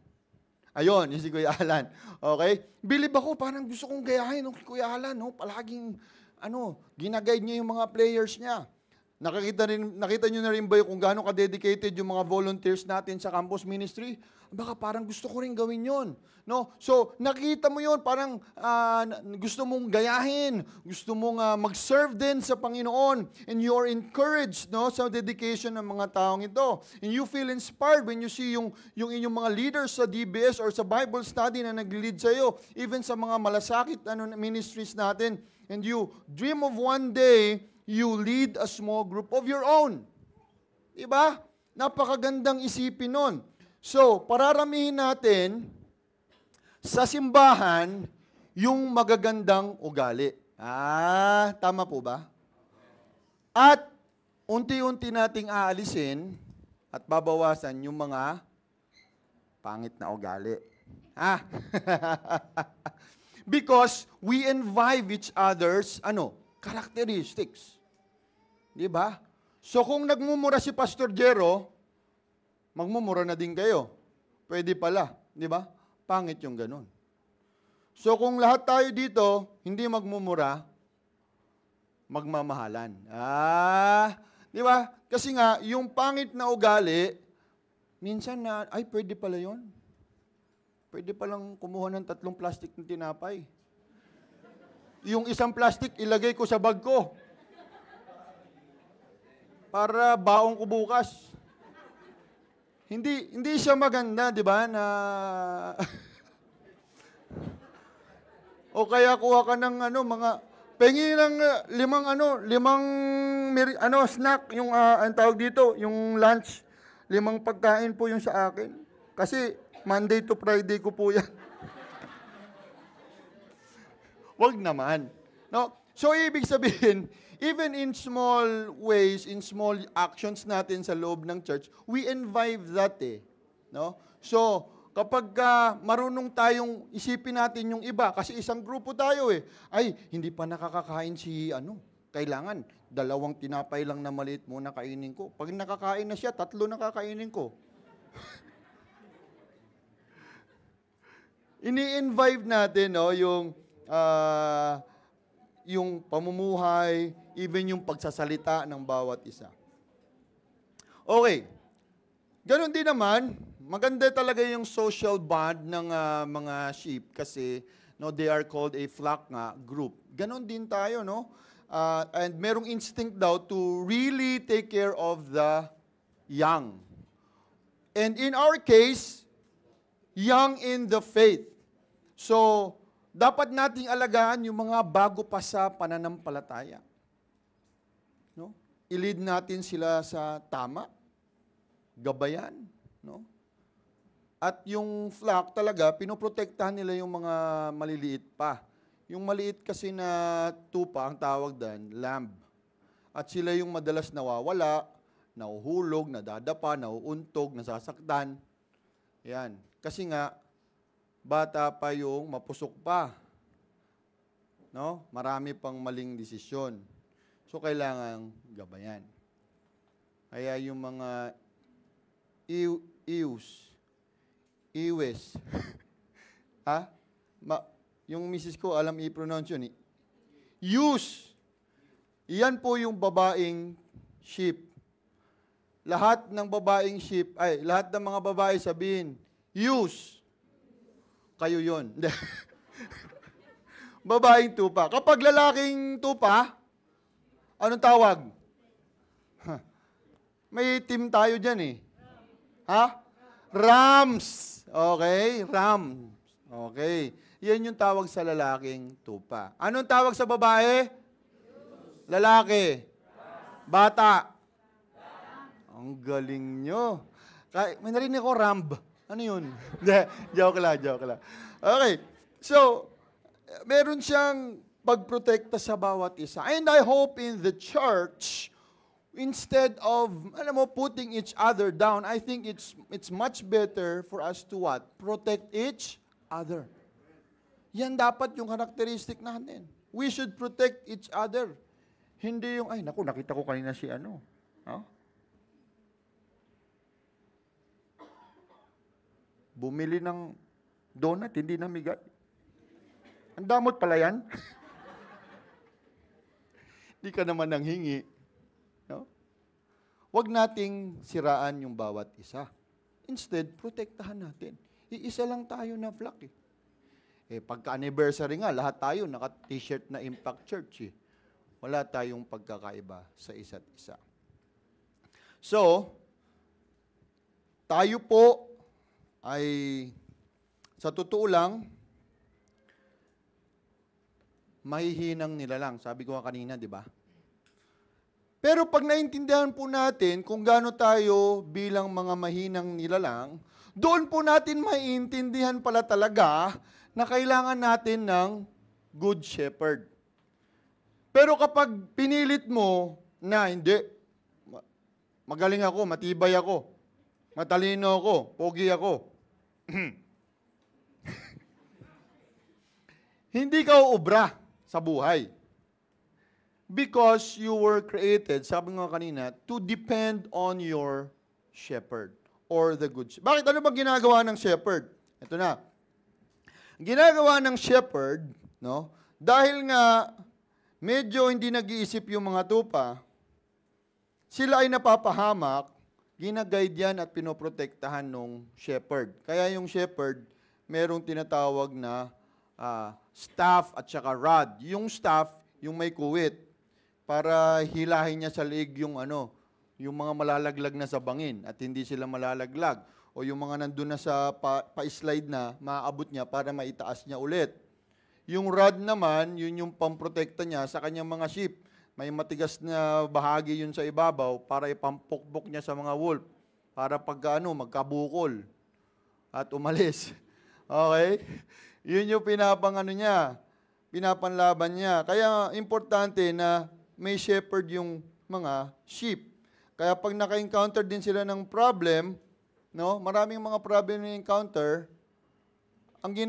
Ayun, yung si Kuya Alan. Okay? Believe ako, parang gusto kong gayahin ng Kuya Alan, no? Palaging ginaguide niya yung mga players niya. Nakita niyo na rin ba kung gaano ka-dedicated yung mga volunteers natin sa campus ministry? Baka parang gusto ko rin gawin yon, no? So, nakita mo yon, parang gusto mong gayahin, gusto mong mag-serve din sa Panginoon, and you are encouraged, no, sa dedication ng mga taong ito. And you feel inspired when you see yung inyong mga leaders sa DBS or sa Bible study na nag-lead sa iyo, even sa mga malasakit ministries natin, and you dream of one day you lead a small group of your own. Diba? Napakagandang isipin nun. So, pararamihin natin sa simbahan yung magagandang ugali. Tama po ba? At unti-unti nating aalisin at babawasan yung mga pangit na ugali. Because we invite each other's characteristics. Di ba? So kung nagmumura si Pastor Jero, magmumura na din kayo. Pwede pala. Di ba? Pangit yung ganun. So kung lahat tayo dito, hindi magmumura, magmamahalan. Di ba? Kasi nga, yung pangit na ugali, minsan pwede pala yun. Pwede palang kumuha ng 3 plastic na tinapay. Yung isang plastic, ilagay ko sa bag ko. Para baong ko bukas. Hindi siya maganda, di ba? O kaya kuha ka ng pengi ng limang snack, yung ang tawag dito, yung lunch, 5 pagkain po yung sa akin. Kasi Monday to Friday ko po yan. Wag naman. No? So, ibig sabihin, even in small ways, in small actions natin sa loob ng church, we invite that No? So, kapag marunong tayong isipin natin yung iba, kasi isang grupo tayo hindi pa nakakakain si kailangan, 2 tinapay lang na maliit muna kainin ko. Pag nakakain na siya, 3 na kakainin ko. Ini-invite natin yung pamumuhay, even yung pagsasalita ng bawat isa. Okay. Ganon din naman, maganda talaga yung social bond ng mga sheep kasi they are called a flock group. Ganon din tayo, no? And merong instinct daw to really take care of the young. And in our case, young in the faith. So, dapat nating alagaan yung mga bago pa sa pananampalataya. No? I-lead natin sila sa tama, gabayan, no? At yung flock talaga, pinoprotektahan nila yung mga maliliit pa. Yung maliit kasi na tupa, ang tawag doon, lamb. At sila yung madalas nawawala, nahuhulog, nadadapa, nauuntog, nasasaktan. Yan. Kasi nga, bata pa yung mapusok pa. No? Marami pang maling desisyon. So, kailangan gabayan. Kaya yung mga iwes, ha? Yung misis ko, alam i-pronounce yun. Use. Iyan po yung babaeng sheep. Lahat ng babaeng sheep, lahat ng mga babae sabihin, use. Kayo yun. Babaeng tupa. Kapag lalaking tupa, anong tawag? May team tayo dyan eh. Ha? Rams. Okay? Rams. Okay. Yan yung tawag sa lalaking tupa. Anong tawag sa babae? Lalaki. Bata. Ang galing nyo. May narinig ko, Ramb. Ano yun? Joke lang. Okay. So, meron siyang pagprotekta sa bawat isa. And I hope in the church, instead of, putting each other down, I think it's much better for us to what? Protect each other. Yan dapat yung characteristic natin. We should protect each other. Hindi yung, nakita ko kanina si ano. Huh? Bumili ng donut, hindi namigay. Ang damot pala yan. Hindi ka naman nanghingi. No? Huwag nating siraan yung bawat isa. Instead, protektahan natin. Iisa lang tayo na flock eh. Pagka-anniversary nga, lahat tayo naka-t-shirt na Impact Church eh. Wala tayong pagkakaiba sa isa't isa. So, tayo po ay, sa totoo lang, mahihinang nila lang. Sabi ko nga kanina, di ba? Pero pag naintindihan po natin kung gaano tayo bilang mga mahinang nilalang, doon po natin maiintindihan pala talaga na kailangan natin ng good shepherd. Pero kapag pinilit mo na hindi, magaling ako, matibay ako, matalino ako, pogi ako, hindi ka uubra sa buhay. Because you were created, sabi nga kanina, to depend on your shepherd or the good shepherd. Bakit? Ano bang ginagawa ng shepherd? Ito na. Ginagawa ng shepherd, no? Dahil nga medyo hindi nag-iisip yung mga tupa, sila ay napapahamak, ginaguide yan at pinoprotektahan ng shepherd. Kaya yung shepherd, merong tinatawag na staff at saka rod. Yung staff, yung may kuwit, para hilahin niya sa liig yung yung mga malalaglag na sa bangin at hindi sila malalaglag. O yung mga nandun na sa pa-slide na, maaabot niya para maitaas niya ulit. Yung rod naman, yun yung pamprotekta niya sa kanyang mga sheep. May matigas na bahagi yun sa ibabaw para ipampukbok niya sa mga wolf. Para pag magkabukol at umalis. Okay? Yun yung pinapanlaban niya. Kaya importante na may shepherd yung mga sheep. Kaya pag naka-encounter din sila ng problem, no, maraming mga problem na encounter,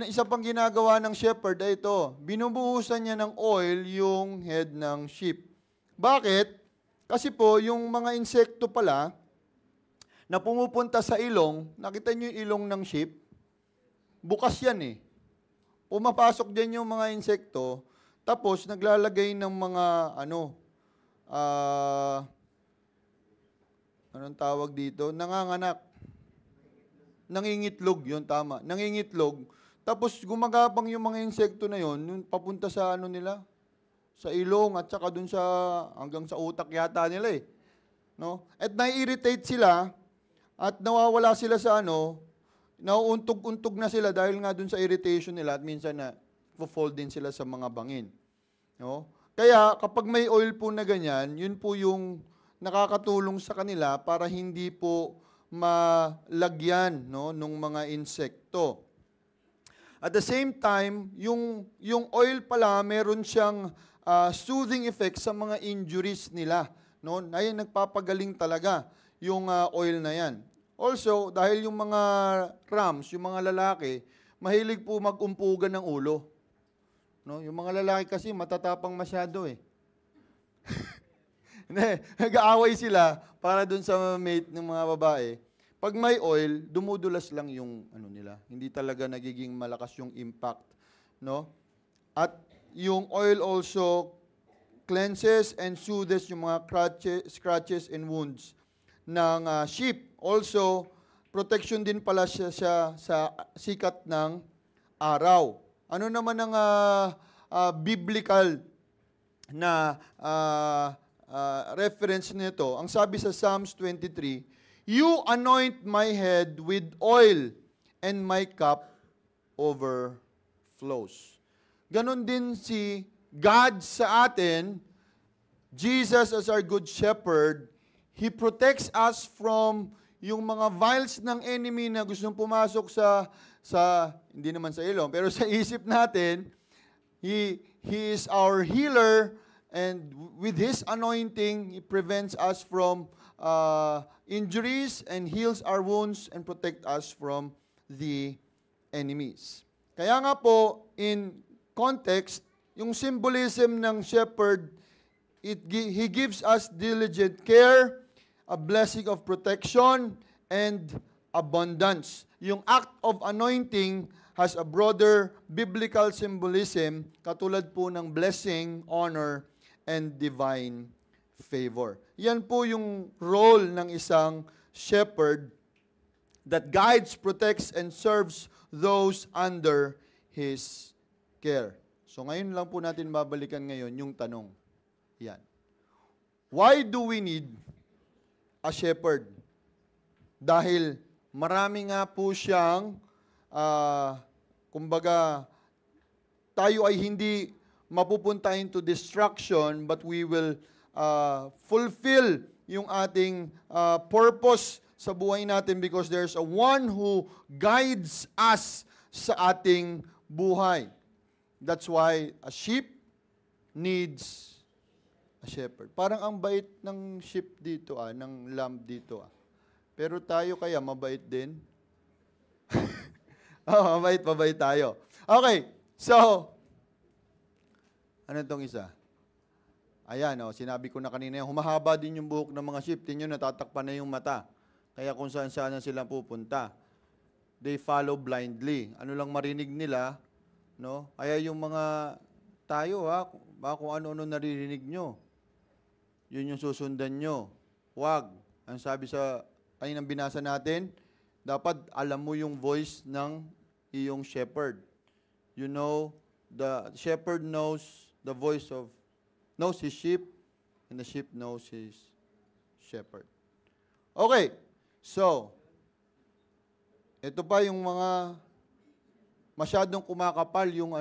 isa pang ginagawa ng shepherd ay ito, binubuhusan niya ng oil yung head ng sheep. Bakit? Kasi po, yung mga insekto pala, na pumupunta sa ilong, nakita niyo yung ilong ng sheep, bukas yan eh. Pumapasok din yung mga insekto, tapos naglalagay ng mga, anong tawag dito? Nanganganak. Nangingitlog, yun tama. Nangingitlog. Tapos gumagapang yung mga insekto na yun, yung papunta sa nila, sa ilong at saka dun hanggang sa utak yata nila eh. No? At nai-irritate sila at nawawala sila sa nauuntog-untog na sila dahil nga dun sa irritation nila at minsan na fall din sila sa mga bangin. No? Kaya kapag may oil po na ganyan, yun po yung nakakatulong sa kanila para hindi po malagyan nung mga insekto. At the same time, yung oil pala, meron siyang soothing effect sa mga injuries nila. No? Ayun, nagpapagaling talaga yung oil na yan. Also, dahil yung mga rams, yung mga lalaki, mahilig po mag-umpugan ng ulo. No? Yung mga lalaki kasi matatapang masyado eh. Hindi, nag-aaway sila para dun sa mate ng mga babae. Pag may oil, dumudulas lang yung ano nila. Hindi talaga nagiging malakas yung impact, no? At yung oil also cleanses and soothes yung mga scratches and wounds ng sheep. Also, protection din pala siya sa sikat ng araw. Ano naman ang biblical na reference nito? Ang sabi sa Psalms 23, "You anoint my head with oil, and my cup overflows." Ganon din si God sa atin. Jesus as our good shepherd, He protects us from yung mga vials ng enemy na gustong pumasok sa hindi naman sa ilong, pero sa isip natin. He is our healer, and with His anointing, He prevents us from injuries and heals our wounds and protect us from the enemies. Kaya nga po, in context, yung symbolism ng shepherd, he gives us diligent care, a blessing of protection, and abundance. Yung act of anointing has a broader biblical symbolism, katulad po ng blessing, honor, and divine favor. Yan po yung role ng isang shepherd that guides, protects, and serves those under his care. So ngayon lang po natin babalikan ngayon yung tanong. Yan. Why do we need a shepherd? Dahil marami nga po siyang kumbaga, tayo ay hindi mapupunta into destruction, but we will fulfill yung ating purpose sa buhay natin because there's a one who guides us sa ating buhay. That's why a sheep needs a shepherd. Parang ang bait ng sheep dito, ng lamb dito. Pero tayo kaya mabait din? Oh, mabait tayo. Okay, so, ano itong isa? Ayan, sinabi ko na kanina, humahaba din yung buhok ng mga sheep. Tingnan nyo, natatakpan na yung mata. Kaya kung saan na sila pupunta. They follow blindly. Ano lang marinig nila, no? Kaya yung mga tayo, baka kung ano-ano naririnig nyo, yun yung susundan nyo. Huwag. Ang sabi sa kaninang binasa natin, dapat alam mo yung voice ng iyong shepherd. You know, the shepherd knows the voice of, knows his sheep, and the sheep knows his shepherd. Okay, so, ito pa yung mga masyadong kumakapal yung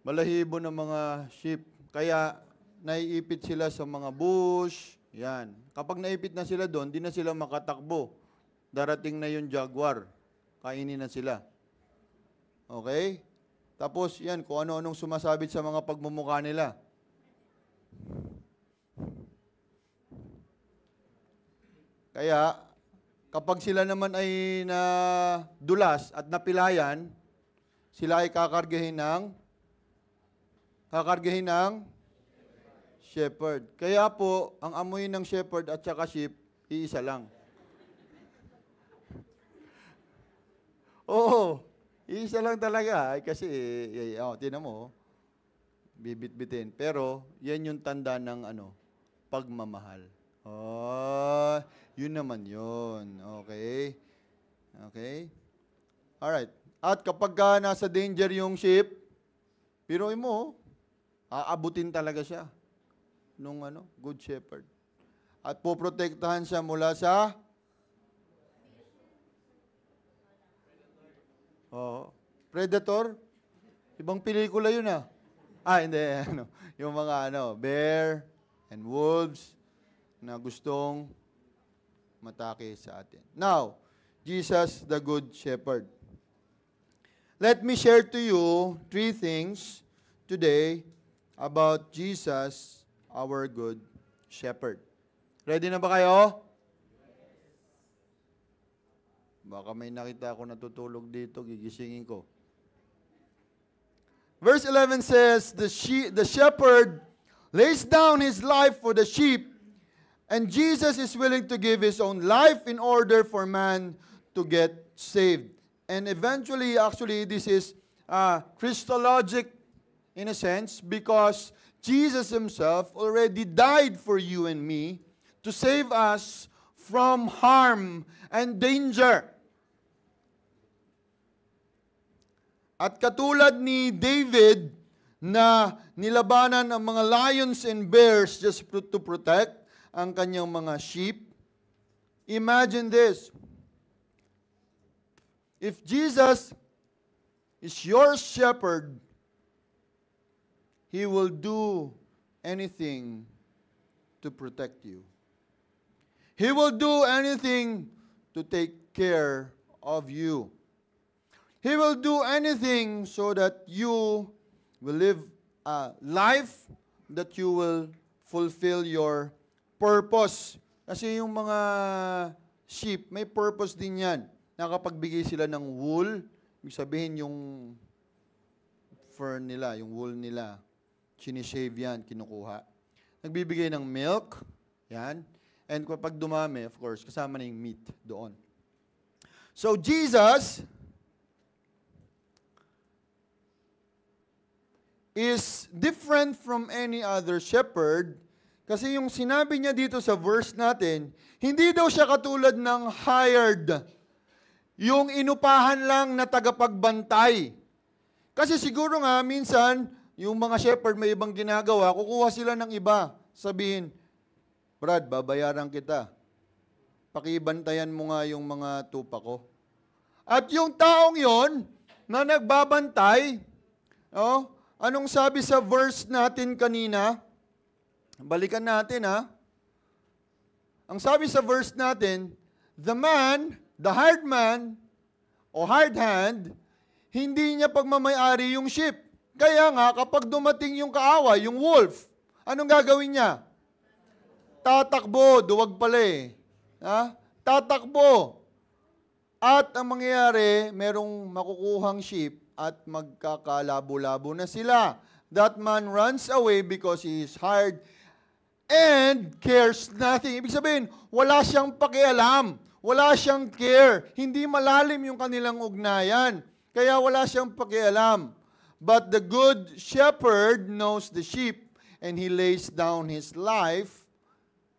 balahibo ng mga sheep. Kaya, naiipit sila sa mga bush, yan. Kapag naipit na sila doon, di na sila makatakbo. Darating na yung jaguar. Kainin na sila. Okay? Tapos, yan, kung ano-anong sumasabit sa mga pagmumukha nila. Kaya, kapag sila naman ay nadulas at napilayan, sila ay kakargahin ng shepherd. Kaya po, ang amoy ng shepherd at saka sheep, iisa lang. Oo, iisa lang talaga. Kasi, tinan mo, bibit-bitin. Pero, yan yung tanda ng pagmamahal. Oh, yun naman yun. Okay? Okay? Alright. At kapag nasa danger yung sheep, piroy mo, aabutin talaga siya nung good shepherd. At poprotektahan siya mula sa predator. Ibang pelikula yun hindi, yung mga bear and wolves na gustong matake sa atin. Now, Jesus the good shepherd. Let me share to you 3 things today about Jesus, our good shepherd. Ready na ba kayo? Baka may nakita ako natutulog dito, gigisingin ko. Verse 11 says, the shepherd lays down his life for the sheep, and Jesus is willing to give his own life in order for man to get saved. And eventually, actually, this is Christologic in a sense, because Jesus himself already died for you and me to save us from harm and danger. At katulad ni David na nilabanan ang mga lions and bears just to protect ang kanyang mga sheep, imagine this. If Jesus is your shepherd, He will do anything to protect you. He will do anything to take care of you. He will do anything so that you will live a life that you will fulfill your purpose. Kasi yung mga sheep, may purpose din yan. Nakapagbigay sila ng wool, ibig sabihin yung fur nila, yung wool nila, sinishave yan, kinukuha. Nagbibigay ng milk, yan. And kapag dumami, of course, kasama na yung meat doon. So, Jesus is different from any other shepherd kasi yung sinabi niya dito sa verse natin, hindi daw siya katulad ng hired, yung inupahan lang na tagapagbantay. Kasi siguro nga, minsan, yung mga shepherd may ibang ginagawa, kukuha sila ng iba. Sabihin, Brad, babayaran kita. Pakibantayan mo nga yung mga tupa ko. At yung taong yon na nagbabantay, anong sabi sa verse natin kanina? Balikan natin Ang sabi sa verse natin, the man, the hired man, o hired hand, hindi niya pagmamayari yung sheep. Kaya nga, kapag dumating yung kaaway, yung wolf, anong gagawin niya? Tatakbo, duwag pala Tatakbo. At ang mangyayari, merong makukuhang sheep at magkakalabo-labo na sila. That man runs away because he is hired and cares nothing. Ibig sabihin, wala siyang pakialam. Wala siyang care. Hindi malalim yung kanilang ugnayan. Kaya wala siyang pakialam. But the good shepherd knows the sheep and he lays down his life.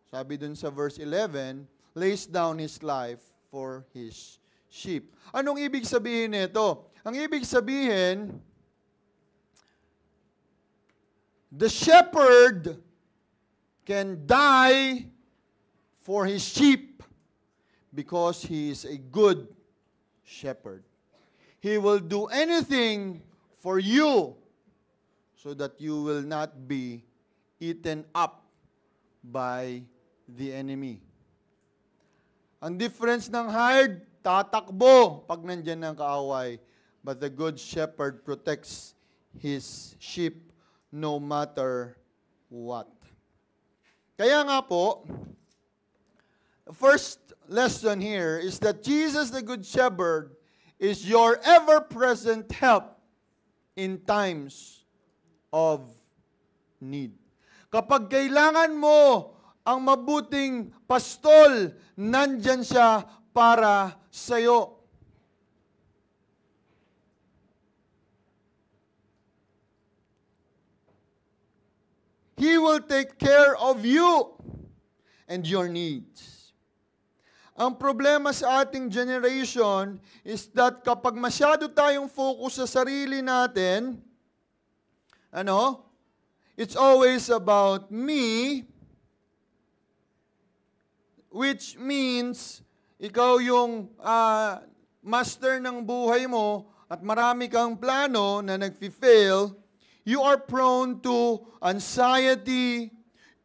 Sabi dun sa verse 11, lays down his life for his sheep. Anong ibig sabihin nito? Ang ibig sabihin, the shepherd can die for his sheep because he is a good shepherd. He will do anything for you so that you will not be eaten up by the enemy. Ang difference ng hired, tatakbo pag nandyan ng kaaway. But the good shepherd protects his sheep no matter what. Kaya nga po, the first lesson here is that Jesus the good shepherd is your ever-present help in times of need. Kapag kailangan mo ang mabuting pastol, nandyan siya para sa'yo. He will take care of you and your needs. Ang problema sa ating generation is that kapag masyado tayong focus sa sarili natin, it's always about me, which means ikaw yung master ng buhay mo at marami kang plano na nag-fail, you are prone to anxiety,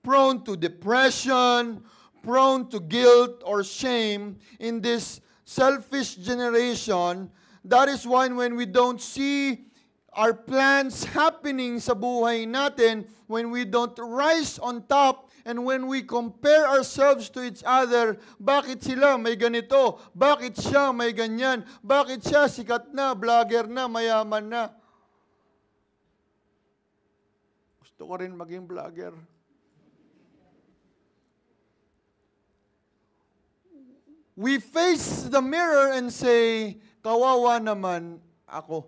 prone to depression, prone to guilt or shame in this selfish generation. That is why when we don't see our plans happening sa buhay natin, when we don't rise on top, and when we compare ourselves to each other, bakit sila may ganito? Bakit siya may ganyan? Bakit siya sikat na, vlogger na, mayaman na? Gusto ko rin maging vlogger. We face the mirror and say, kawawa naman ako.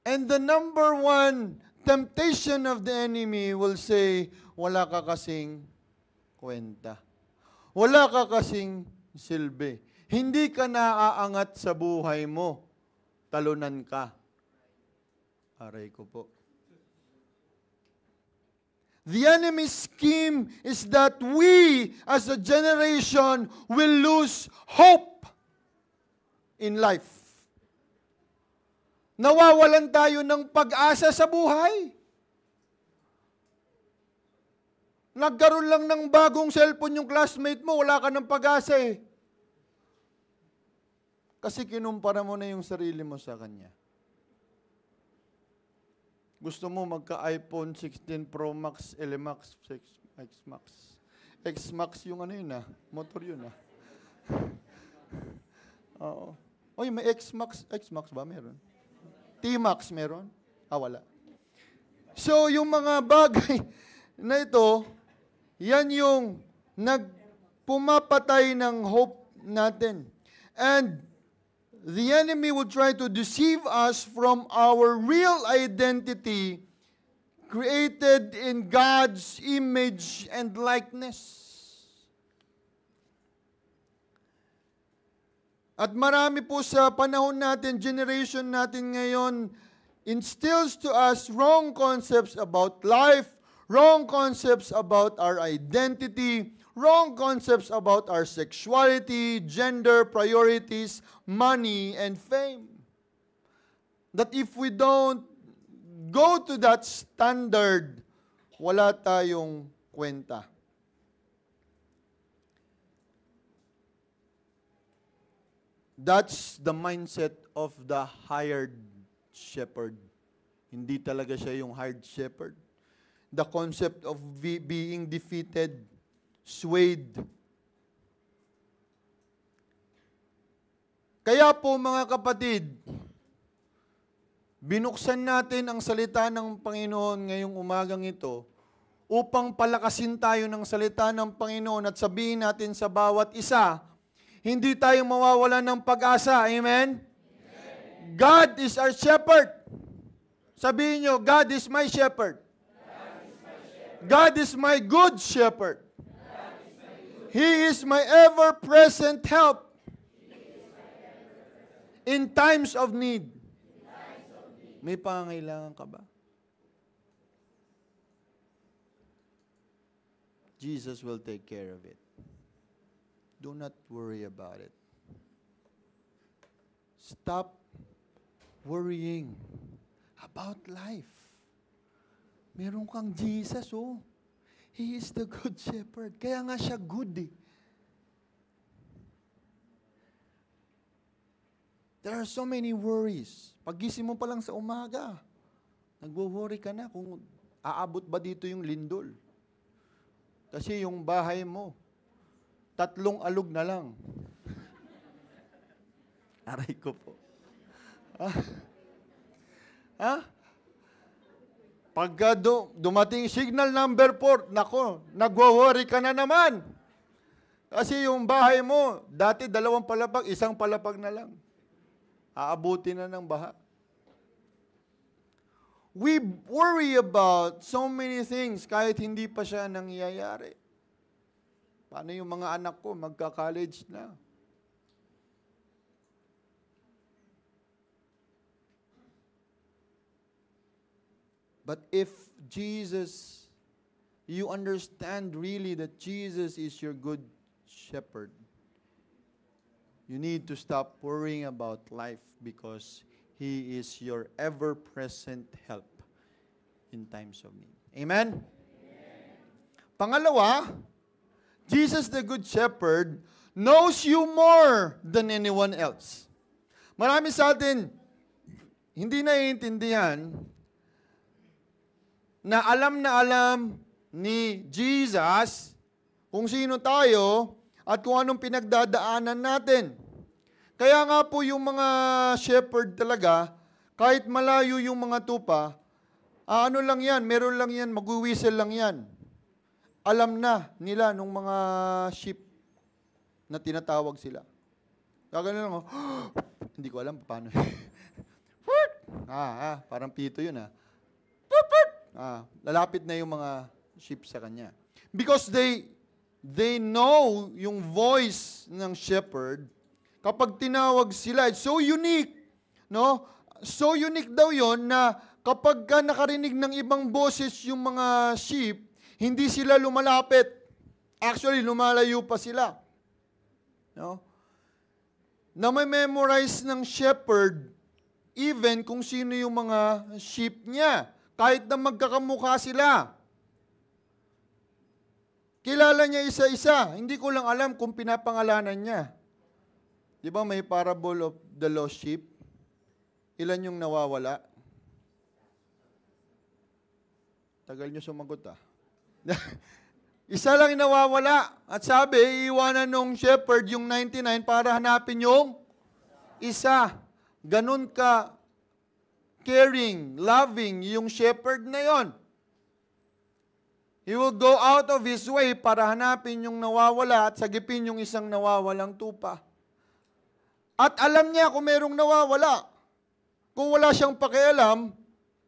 And the number one temptation of the enemy will say, wala ka kasing kwenta. Wala ka kasing silbi. Hindi ka naaangat sa buhay mo. Talunan ka. Aray ko po. The enemy's scheme is that we, as a generation, will lose hope in life. Nawawalan tayo ng pag-asa sa buhay. Nagkaroon lang ng bagong cellphone yung classmate mo, wala ka ng pag-asa eh. Kasi kinumpara mo na yung sarili mo sa kanya. Gusto mo magka-iPhone 16 Pro Max, L Max, X Max. X Max yung ano yun motor yun Oo. Oy, may X Max ba meron? T-Max meron? Wala. So, yung mga bagay na ito, yan yung pumapatay ng hope natin. And the enemy will try to deceive us from our real identity created in God's image and likeness. At marami po sa panahon natin, generation natin ngayon, instills to us wrong concepts about life, wrong concepts about our identity, wrong concepts about our sexuality, gender, priorities, money, and fame. That if we don't go to that standard, wala tayong kwenta. That's the mindset of the hired shepherd. Hindi talaga siya yung hired shepherd. The concept of being defeated, swayed. Kaya po mga kapatid, binuksan natin ang salita ng Panginoon ngayong umagang ito upang palakasin tayo ng salita ng Panginoon at sabihin natin sa bawat isa, hindi tayo mawawala ng pag-asa. Amen? Amen. God is our shepherd. Sabihin nyo, God is my shepherd. God is my good shepherd. He is my ever-present help in times of need. May pangangailangan ka ba? Jesus will take care of it. Do not worry about it. Stop worrying about life. Meron kang Jesus, oh. He is the good shepherd. Kaya nga siya good, eh. There are so many worries. Paggising mo pa lang sa umaga, nagwo-worry ka na kung aabot ba dito yung lindol. Kasi yung bahay mo, 3 alog na lang. Aray ko po. Pagka dumating signal number 4, nako, nagwo-worry ka na naman. Kasi yung bahay mo, dati 2 palapag, 1 palapag na lang. Aabuti na ng baha. We worry about so many things kahit hindi pa siya nangyayari. Paano yung mga anak ko, magka-college na? But if Jesus, you understand really that Jesus is your good shepherd, you need to stop worrying about life because He is your ever-present help in times of need. Amen? Pangalawa, Jesus the Good Shepherd knows you more than anyone else. Marami sa atin hindi naiintindihan na alam ni Jesus kung sino tayo at kung anong pinagdadaanan natin. Kaya nga po yung mga shepherd talaga, kahit malayo yung mga tupa, ano lang yan, meron lang yan, mag-whistle lang yan. Alam na nila nung mga sheep na tinatawag sila. Gagano lang, hindi ko alam paano. Parang pito yun lalapit na yung mga sheep sa kanya. Because they know yung voice ng shepherd. Kapag tinawag sila, it's so unique. No? So unique daw yon na kapag ka nakarinig ng ibang boses yung mga sheep, hindi sila lumalapit. Actually, lumalayo pa sila. No? Na may memorize ng shepherd, even kung sino yung mga sheep niya. Kahit na magkakamukha sila. Kilala niya isa-isa. Hindi ko lang alam kung pinapangalanan niya. Di ba may parable of the lost sheep? Ilan yung nawawala? Tagal niyo sumagot Isa lang yung nawawala. At sabi, iiwanan nung shepherd yung 99 para hanapin yung isa. Ganun ka caring, loving yung shepherd na yon. He will go out of his way para hanapin yung nawawala at sagipin yung isang nawawalang tupa. At alam niya kung merong nawawala. Kung wala siyang pakialam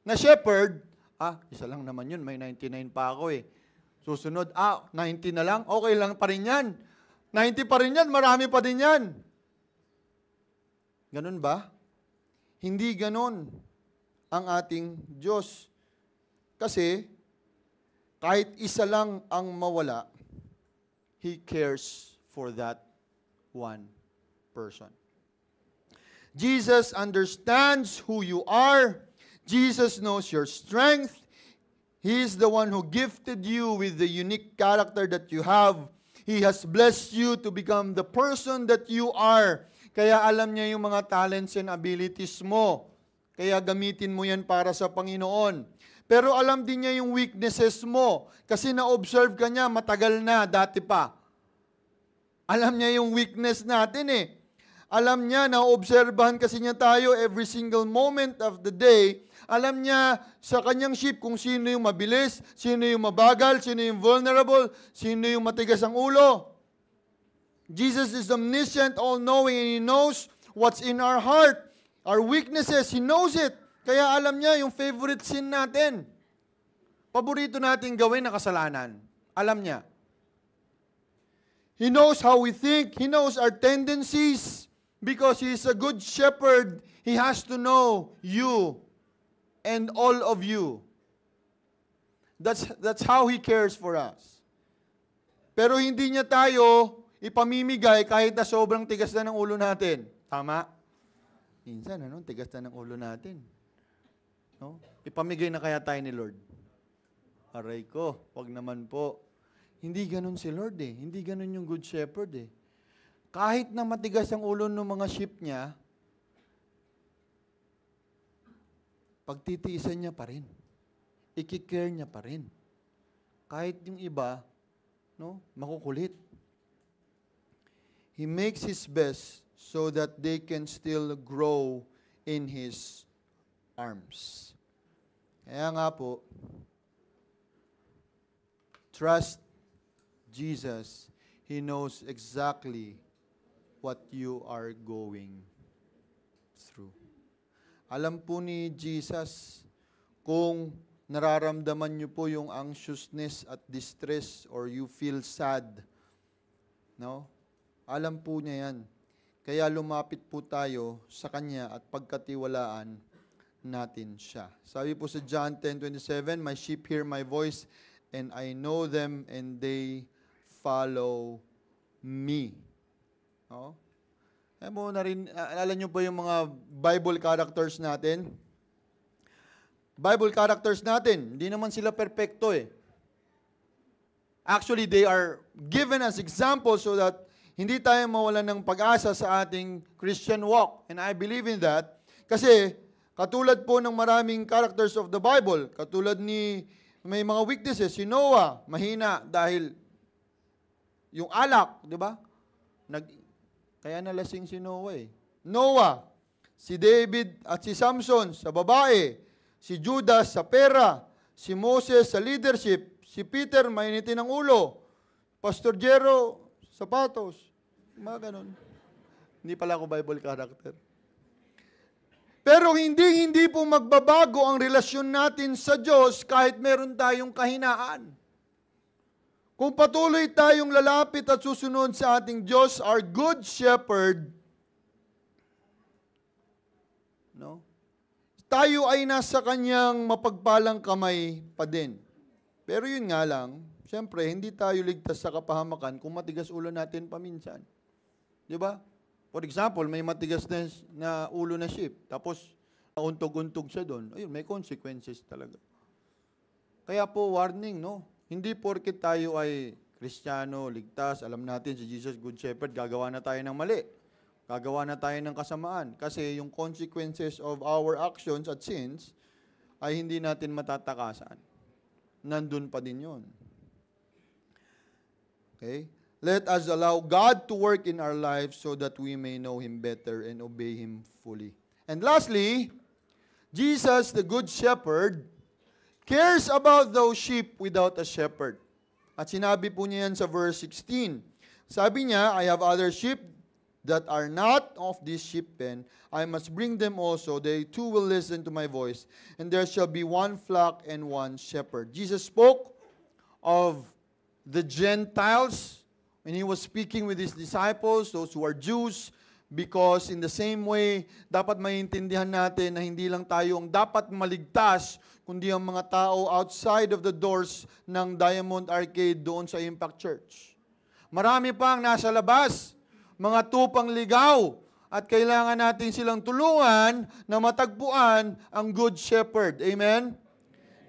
na shepherd, isa lang naman yun, may 99 pa ako Susunod, 90 na lang, okay lang pa rin yan. 90 pa rin yan, marami pa din yan. Ganun ba? Hindi ganun ang ating Diyos. Kasi, kahit isa lang ang mawala, He cares for that one person. Jesus understands who you are. Jesus knows your strength. He is the one who gifted you with the unique character that you have. He has blessed you to become the person that you are. Kaya alam niya yung mga talents and abilities mo. Kaya gamitin mo yan para sa Panginoon. Pero alam din niya yung weaknesses mo. Kasi na-observe ka niya matagal na, dati pa. Alam niya yung weakness natin Alam niya, na-obserbahan kasi niya tayo every single moment of the day. Alam niya sa kanyang sheep kung sino yung mabilis, sino yung mabagal, sino yung vulnerable, sino yung matigas ang ulo. Jesus is omniscient, all-knowing, and He knows what's in our heart. Our weaknesses, He knows it. Kaya alam niya yung favorite sin natin. Paborito natin gawin na kasalanan. Alam niya. He knows how we think. He knows our tendencies. Because He is a good shepherd, He has to know you and all of you. That's how He cares for us. Pero hindi niya tayo ipamimigay kahit na sobrang tigas na ng ulo natin. Tama? Minsan, tigas na ng ulo natin. No? Ipamigay na kaya tayo ni Lord. Aray ko, wag naman po. Hindi ganun si Lord Hindi ganun yung good shepherd Kahit na matigas ang ulo ng mga sheep niya, pagtitiisan niya pa rin. I-care niya pa rin. Kahit yung iba, makukulit. He makes His best so that they can still grow in His arms. Kaya nga po, trust Jesus. He knows exactly what you are going through. Alam po ni Jesus kung nararamdaman niyo po yung anxiousness at distress or you feel sad. Alam po niya yan. Kaya lumapit po tayo sa Kanya at pagkatiwalaan natin siya. Sabi po sa John 10:27, "My sheep hear my voice, and I know them, and they follow me." Alala niyo po yung mga Bible characters natin? Bible characters natin, hindi naman sila perpekto Actually, they are given as examples so that hindi tayo mawalan ng pag-asa sa ating Christian walk. And I believe in that. Kasi, katulad po ng maraming characters of the Bible, katulad may mga weaknesses, si Noah, mahina dahil yung alak, di ba? Kaya nalasing si Noah Noah, si David at si Samson sa babae. si Judas sa pera, si Moses sa leadership, si Peter mainitin ang ulo, Pastor Jero, sapatos, mga ganon. Hindi pala ako Bible character. Pero hindi po magbabago ang relasyon natin sa Diyos kahit meron tayong kahinaan. Kung patuloy tayong lalapit at susunod sa ating Diyos, our good shepherd, no? Tayo ay nasa kanyang mapagpalang kamay pa din. Pero yun nga lang, siyempre, hindi tayo ligtas sa kapahamakan kung matigas ulo natin paminsan. Di ba? For example, may matigas na ulo na sheep, tapos untog-untog siya doon. Ayun, may consequences talaga. Kaya po, warning, no? Hindi porket tayo ay Kristiyano, ligtas, alam natin si Jesus, Good Shepherd, gagawa na tayo ng mali. Gagawa na tayo ng kasamaan. Kasi yung consequences of our actions at sins ay hindi natin matatakasan. Nandun pa din yun. Okay? Let us allow God to work in our lives so that we may know Him better and obey Him fully. And lastly, Jesus, the Good Shepherd, cares about those sheep without a shepherd. At sinabi po niya yan sa verse 16. Sabi niya, I have other sheep that are not of this sheep pen. I must bring them also. They too will listen to my voice. And there shall be one flock and one shepherd. Jesus spoke of the Gentiles when He was speaking with His disciples, those who are Jews, because in the same way, dapat maintindihan natin na hindi lang tayo ang dapat maligtas, kundi ang mga tao outside of the doors ng Diamond Arcade doon sa Impact Church. Marami pang nasa labas, mga tupang ligaw, at kailangan natin silang tulungan na matagpuan ang Good Shepherd. Amen?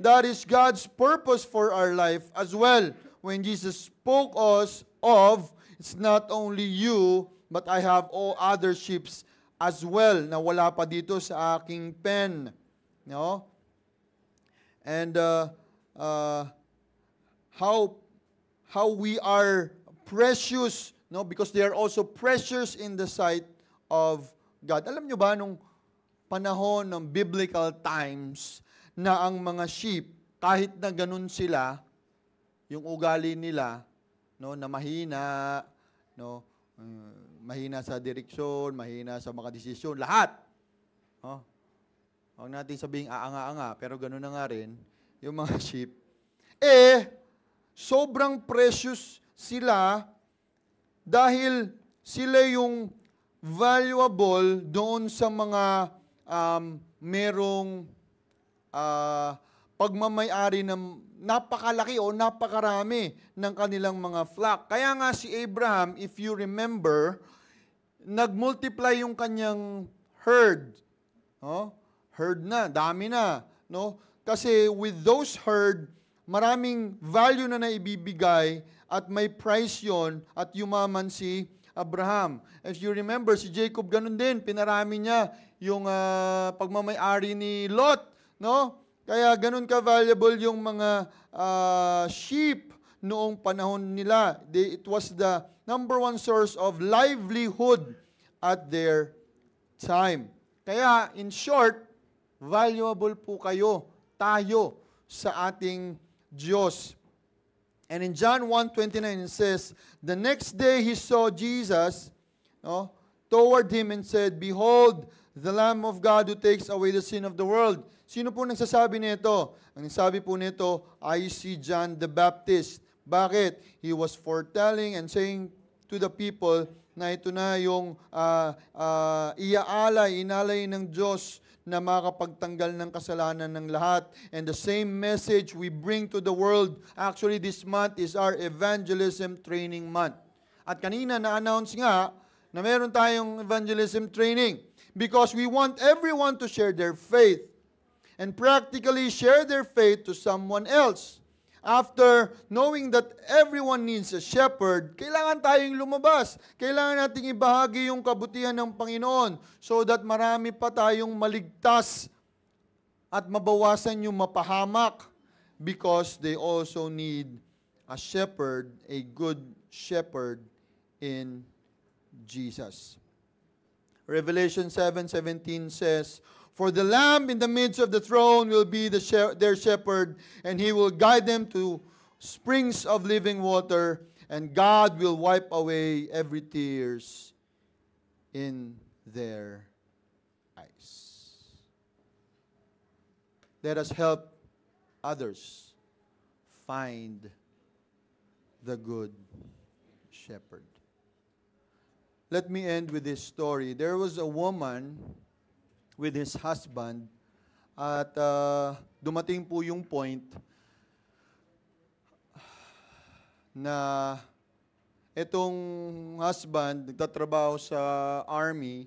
That is God's purpose for our life as well. When Jesus spoke us of, it's not only you, but I have all other sheep as well na wala pa dito sa aking pen. No? And how we are precious, no? Because they are also precious in the sight of God. Alam nyo ba, nung panahon ng biblical times, na ang mga sheep, kahit na ganun sila, yung ugali nila, no, na mahina, no, mahina sa direksyon, mahina sa mga desisyon, lahat. Oh. Huwag natin sabihing aanga-anga, pero gano'n na nga rin, yung mga sheep. Sobrang precious sila dahil sila yung valuable doon sa mga merong pagmamayari ng napakalaki o napakarami ng kanilang mga flock. Kaya nga si Abraham, if you remember, nagmultiply yung kanyang herd. Oh? Herd na, dami na. No? Kasi with those herd, maraming value na naibibigay at may price yon at yumaman si Abraham. If you remember, si Jacob ganun din, pinarami niya yung pagmamayari ni Lot. No? Kaya ganun ka-valuable yung mga sheep noong panahon nila. It was the number one source of livelihood at their time. Kaya, in short, valuable po kayo, tayo, sa ating Diyos. And in John 1:29 it says, the next day he saw Jesus toward him and said, behold, the Lamb of God who takes away the sin of the world. Sino po nagsasabi nito? Ang sabi po nito, I see John the Baptist. Bakit? He was foretelling and saying to the people na ito na yung inalay ng Diyos na makapagtanggal ng kasalanan ng lahat. And the same message we bring to the world. Actually, this month is our evangelism training month. At kanina na-announce nga na meron tayong evangelism training because we want everyone to share their faith and practically share their faith to someone else. After knowing that everyone needs a shepherd, kailangan tayong lumabas. Kailangan nating ibahagi yung kabutihan ng Panginoon so that marami pa tayong maligtas at mabawasan yung mapahamak because they also need a shepherd, a good shepherd in Jesus. Revelation 7:17 says, For the Lamb in the midst of the throne will be their shepherd, and he will guide them to springs of living water, and God will wipe away every tears in their eyes. Let us help others find the good shepherd. Let me end with this story. There was a woman with his husband at dumating po yung point na itong husband nagtatrabaho sa army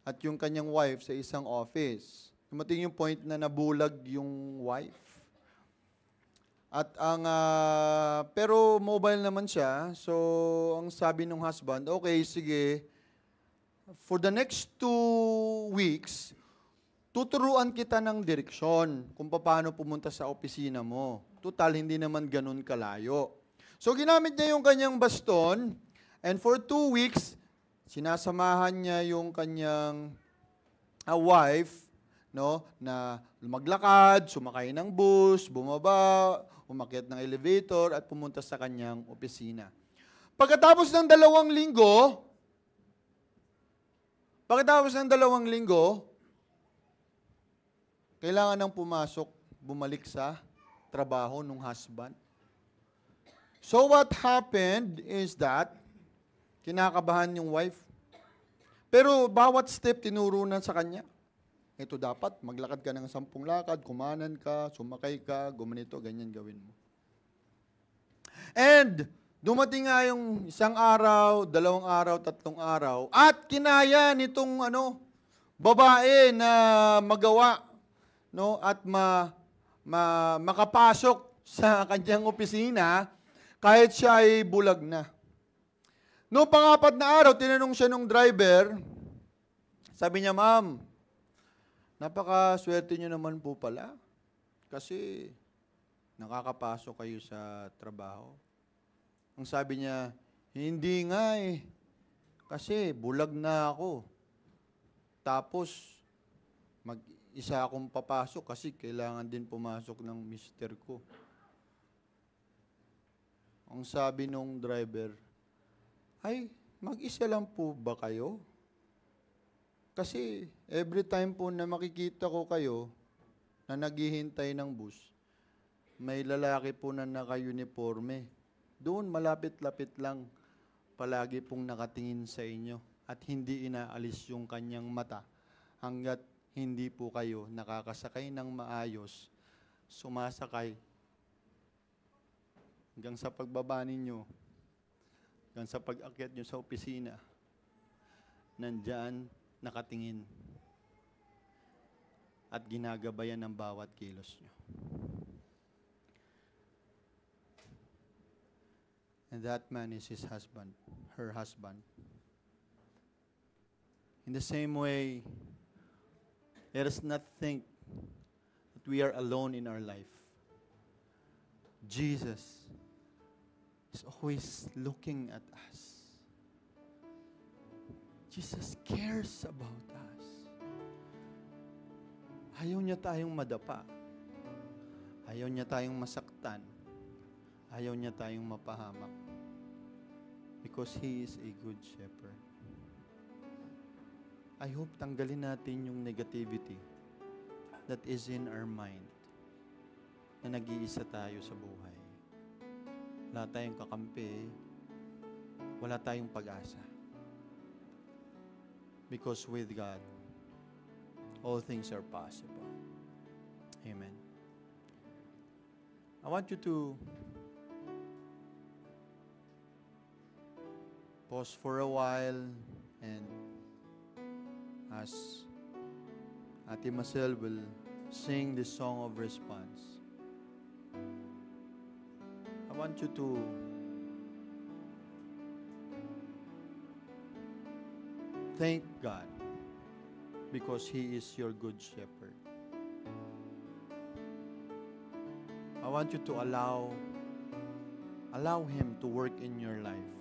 at yung kanyang wife sa isang office. Dumating yung point na nabulag yung wife. At pero mobile naman siya, so ang sabi ng husband, okay, sige, for the next 2 weeks, tuturuan kita ng direksyon kung paano pumunta sa opisina mo. Total, hindi naman ganun kalayo. So ginamit niya yung kanyang baston, and for 2 weeks, sinasamahan niya yung kanyang wife, no, na maglakad, sumakay ng bus, bumaba, umakyat ng elevator, at pumunta sa kanyang opisina. Pagkatapos ng 2 linggo, kailangan nang pumasok, bumalik sa trabaho ng husband. So what happened is that, kinakabahan yung wife. Pero bawat step tinurunan sa kanya. Ito dapat, maglakad ka ng 10 lakad, kumanan ka, sumakay ka, gumanito, ganyan gawin mo. And, dumating nga yung 1 araw, 2 araw, 3 araw, at kinaya nitong babae na magawa, no, at makapasok sa kanyang opisina, kahit siya ay bulag na. No, pang-4 na araw, tinanong siya nung driver, sabi niya, ma'am, napaka-swerte niyo naman po pala kasi nakakapasok kayo sa trabaho. Ang sabi niya, hindi nga kasi bulag na ako. Tapos, mag-isa akong papasok kasi kailangan din pumasok ng mister ko. Ang sabi nung driver, ay, mag-isa lang po ba kayo? Kasi every time po na makikita ko kayo na naghihintay ng bus, may lalaki po na naka-uniforme. Doon malapit-lapit lang palagi pong nakatingin sa inyo at hindi inaalis yung kanyang mata hanggat hindi po kayo nakakasakay ng maayos, sumasakay hanggang sa pagbaba ninyo, hanggang sa pag-akyat nyo sa opisina, nandyan nakatingin at ginagabayan ng bawat kilos nyo. And that man is his husband, her husband. In the same way, let us not think that we are alone in our life. Jesus is always looking at us. Jesus cares about us. Ayaw niya tayong madapa. Ayaw niya tayong masaktan. Ayaw niya tayong mapahamak. Because He is a good shepherd. I hope tanggalin natin yung negativity that is in our mind na nag-iisa tayo sa buhay. Wala tayong kakampi. Wala tayong pag-asa. Because with God, all things are possible. Amen. I want you to pause for a while and as Ate Marcel will sing this song of response. I want you to thank God because He is your good shepherd. I want you to allow Him to work in your life.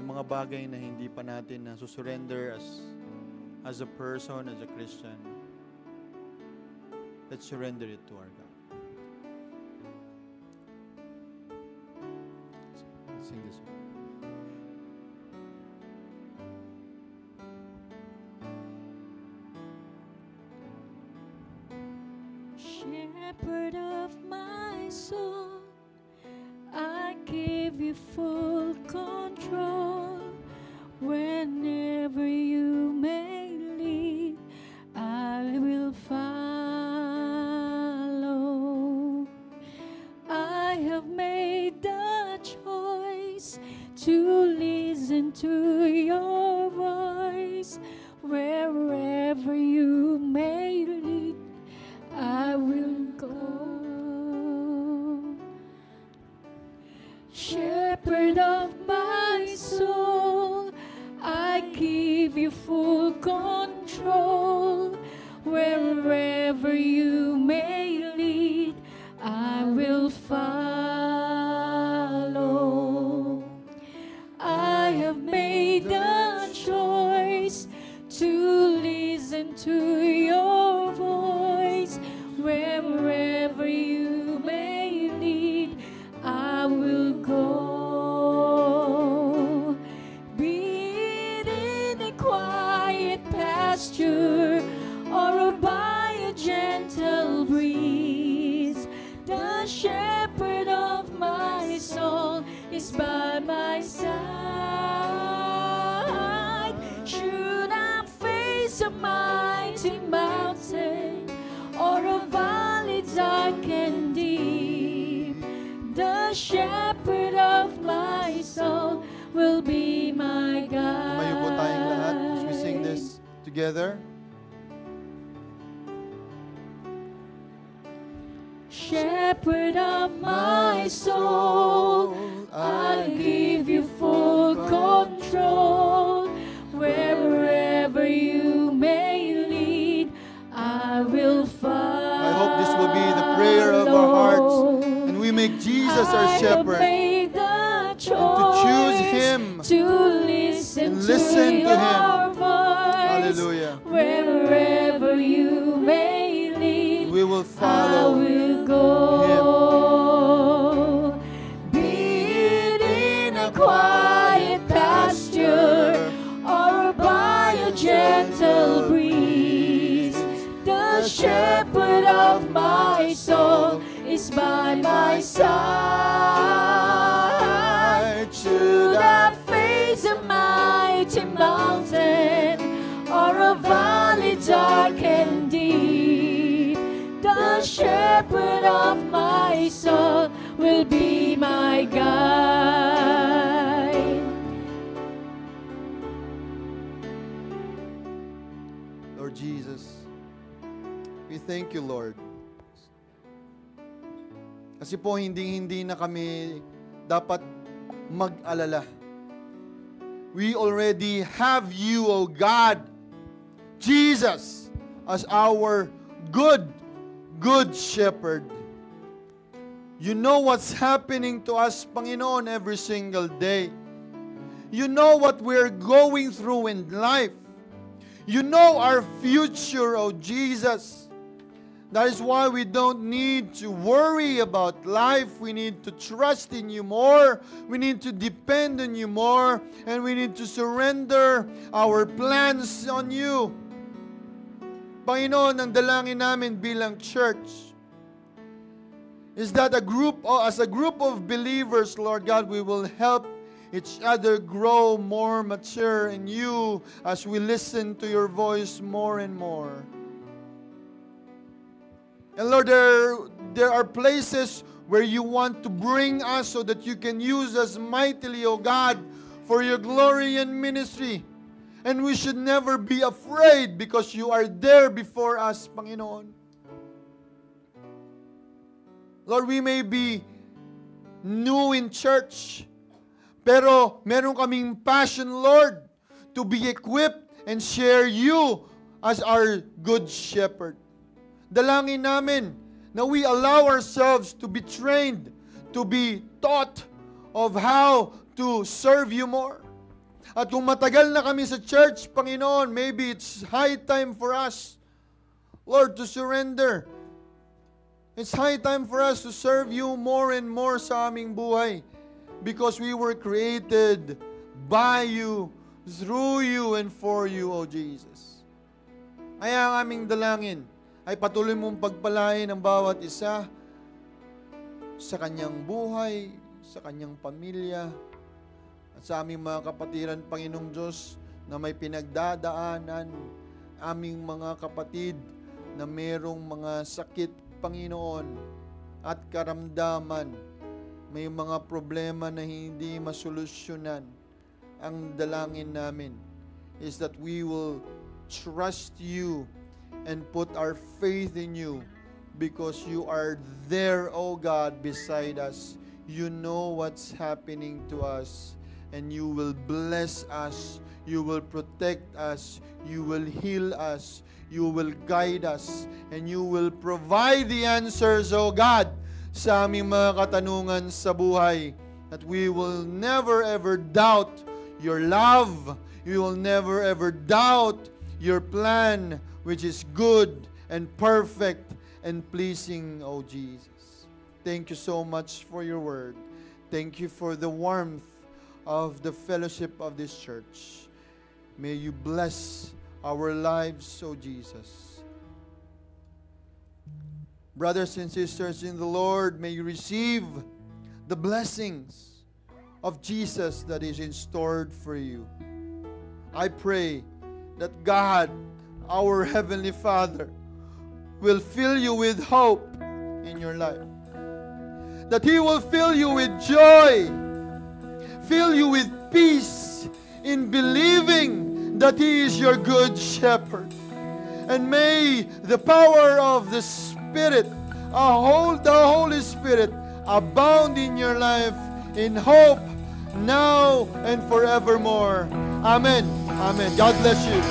Yung mga bagay na hindi pa natin na surrender as a person, as a Christian, Let's surrender it to our God. Let's sing this one. Shepherd of my soul, I give you full control. Whenever you may lead, I will follow. I have made the choice to listen to your voice. Wherever you may lead, I will go. Shepherd of my soul, I give you full control. Wherever you may lead, I will follow. I have made the choice to listen to your voice. Wherever you may lead, I will go. Be it in a quiet pasture or by a gentle breeze, the shepherd of my soul is by my side. Should I face a mighty mountain or a valley dark and deep, the shepherd of my soul will be my guide. Tumayo po tayong lahat as we sing this together. Shepherd of my soul, I give you full control. Wherever you may lead, I will follow. I hope this will be the prayer of our hearts, and we make Jesus our shepherd, and to choose Him to listen, and listen to Him. your voice. Hallelujah. Wherever you may lead, We will I follow will go. Be it in a quiet pasture or by a gentle breeze, the shepherd of my soul is by my side. Should I face a mighty mountain or a valley dark and deep, the shepherd of my soul will be my guide. Lord Jesus, we thank you, Lord. Kasi po hindi na kami dapat mag-alala. We already have you, O God, Jesus, as our good shepherd. You know what's happening to us, Panginoon, every single day. You know what we're going through in life. You know our future, O Jesus. That is why we don't need to worry about life. We need to trust in you more. We need to depend on you more. And we need to surrender our plans on you. Panginoon, ang dalangin namin bilang church is that as a group of believers, Lord God, we will help each other grow more mature in you as we listen to your voice more and more. And Lord, there are places where you want to bring us so that you can use us mightily, O God, for your glory and ministry. And we should never be afraid because you are there before us, Panginoon. Lord, we may be new in church, pero meron kaming passion, Lord, to be equipped and share you as our good shepherd. Dalangin namin na we allow ourselves to be trained, to be taught of how to serve you more. At kung matagal na kami sa church, Panginoon, maybe it's high time for us, Lord, to surrender It's high time for us to serve you more and more sa aming buhay because we were created by you, through you, and for you, O Jesus. Kaya ang aming dalangin ay patuloy mong pagpalain ang bawat isa sa kanyang buhay, sa kanyang pamilya, at sa aming mga kapatiran, Panginoong Diyos, na may pinagdadaanan, aming mga kapatid na merong mga sakit, Panginoon, at karamdaman, may mga problema na hindi masolusyonan. Ang dalangin namin is that we will trust you and put our faith in you because you are there, oh God, beside us. You know what's happening to us, and you will bless us, you will protect us, you will heal us, you will guide us, and you will provide the answers, oh God, sa aming mga katanungan sa buhay, that we will never ever doubt your love, we will never ever doubt your plan, which is good and perfect and pleasing, oh Jesus. Thank you so much for your word. Thank you for the warmth of the fellowship of this church. May you bless our lives, oh Jesus. Brothers and sisters in the Lord, may you receive the blessings of Jesus that is in store for you. I pray that God, our Heavenly Father, will fill you with hope in your life. That He will fill you with joy, fill you with peace in believing that He is your good shepherd. And may the power of the Spirit, the Holy Spirit, abound in your life in hope now and forevermore. Amen. Amen. God bless you.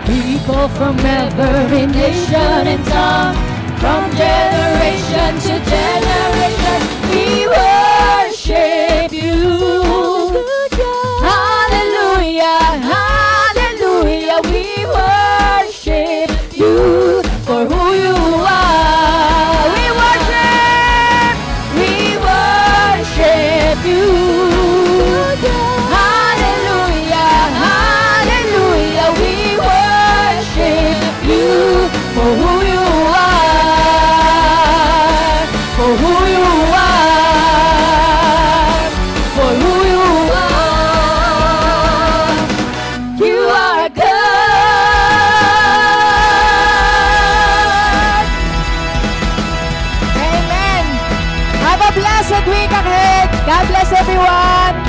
People from every nation and tongue, from generation to generation, we worship you. Hallelujah, hallelujah, we worship you for who you are. We worship you. Hallelujah, hallelujah, we worship you for who you are, for who you are, for who you are. You are good. Amen. Have a blessed week ahead. God bless everyone.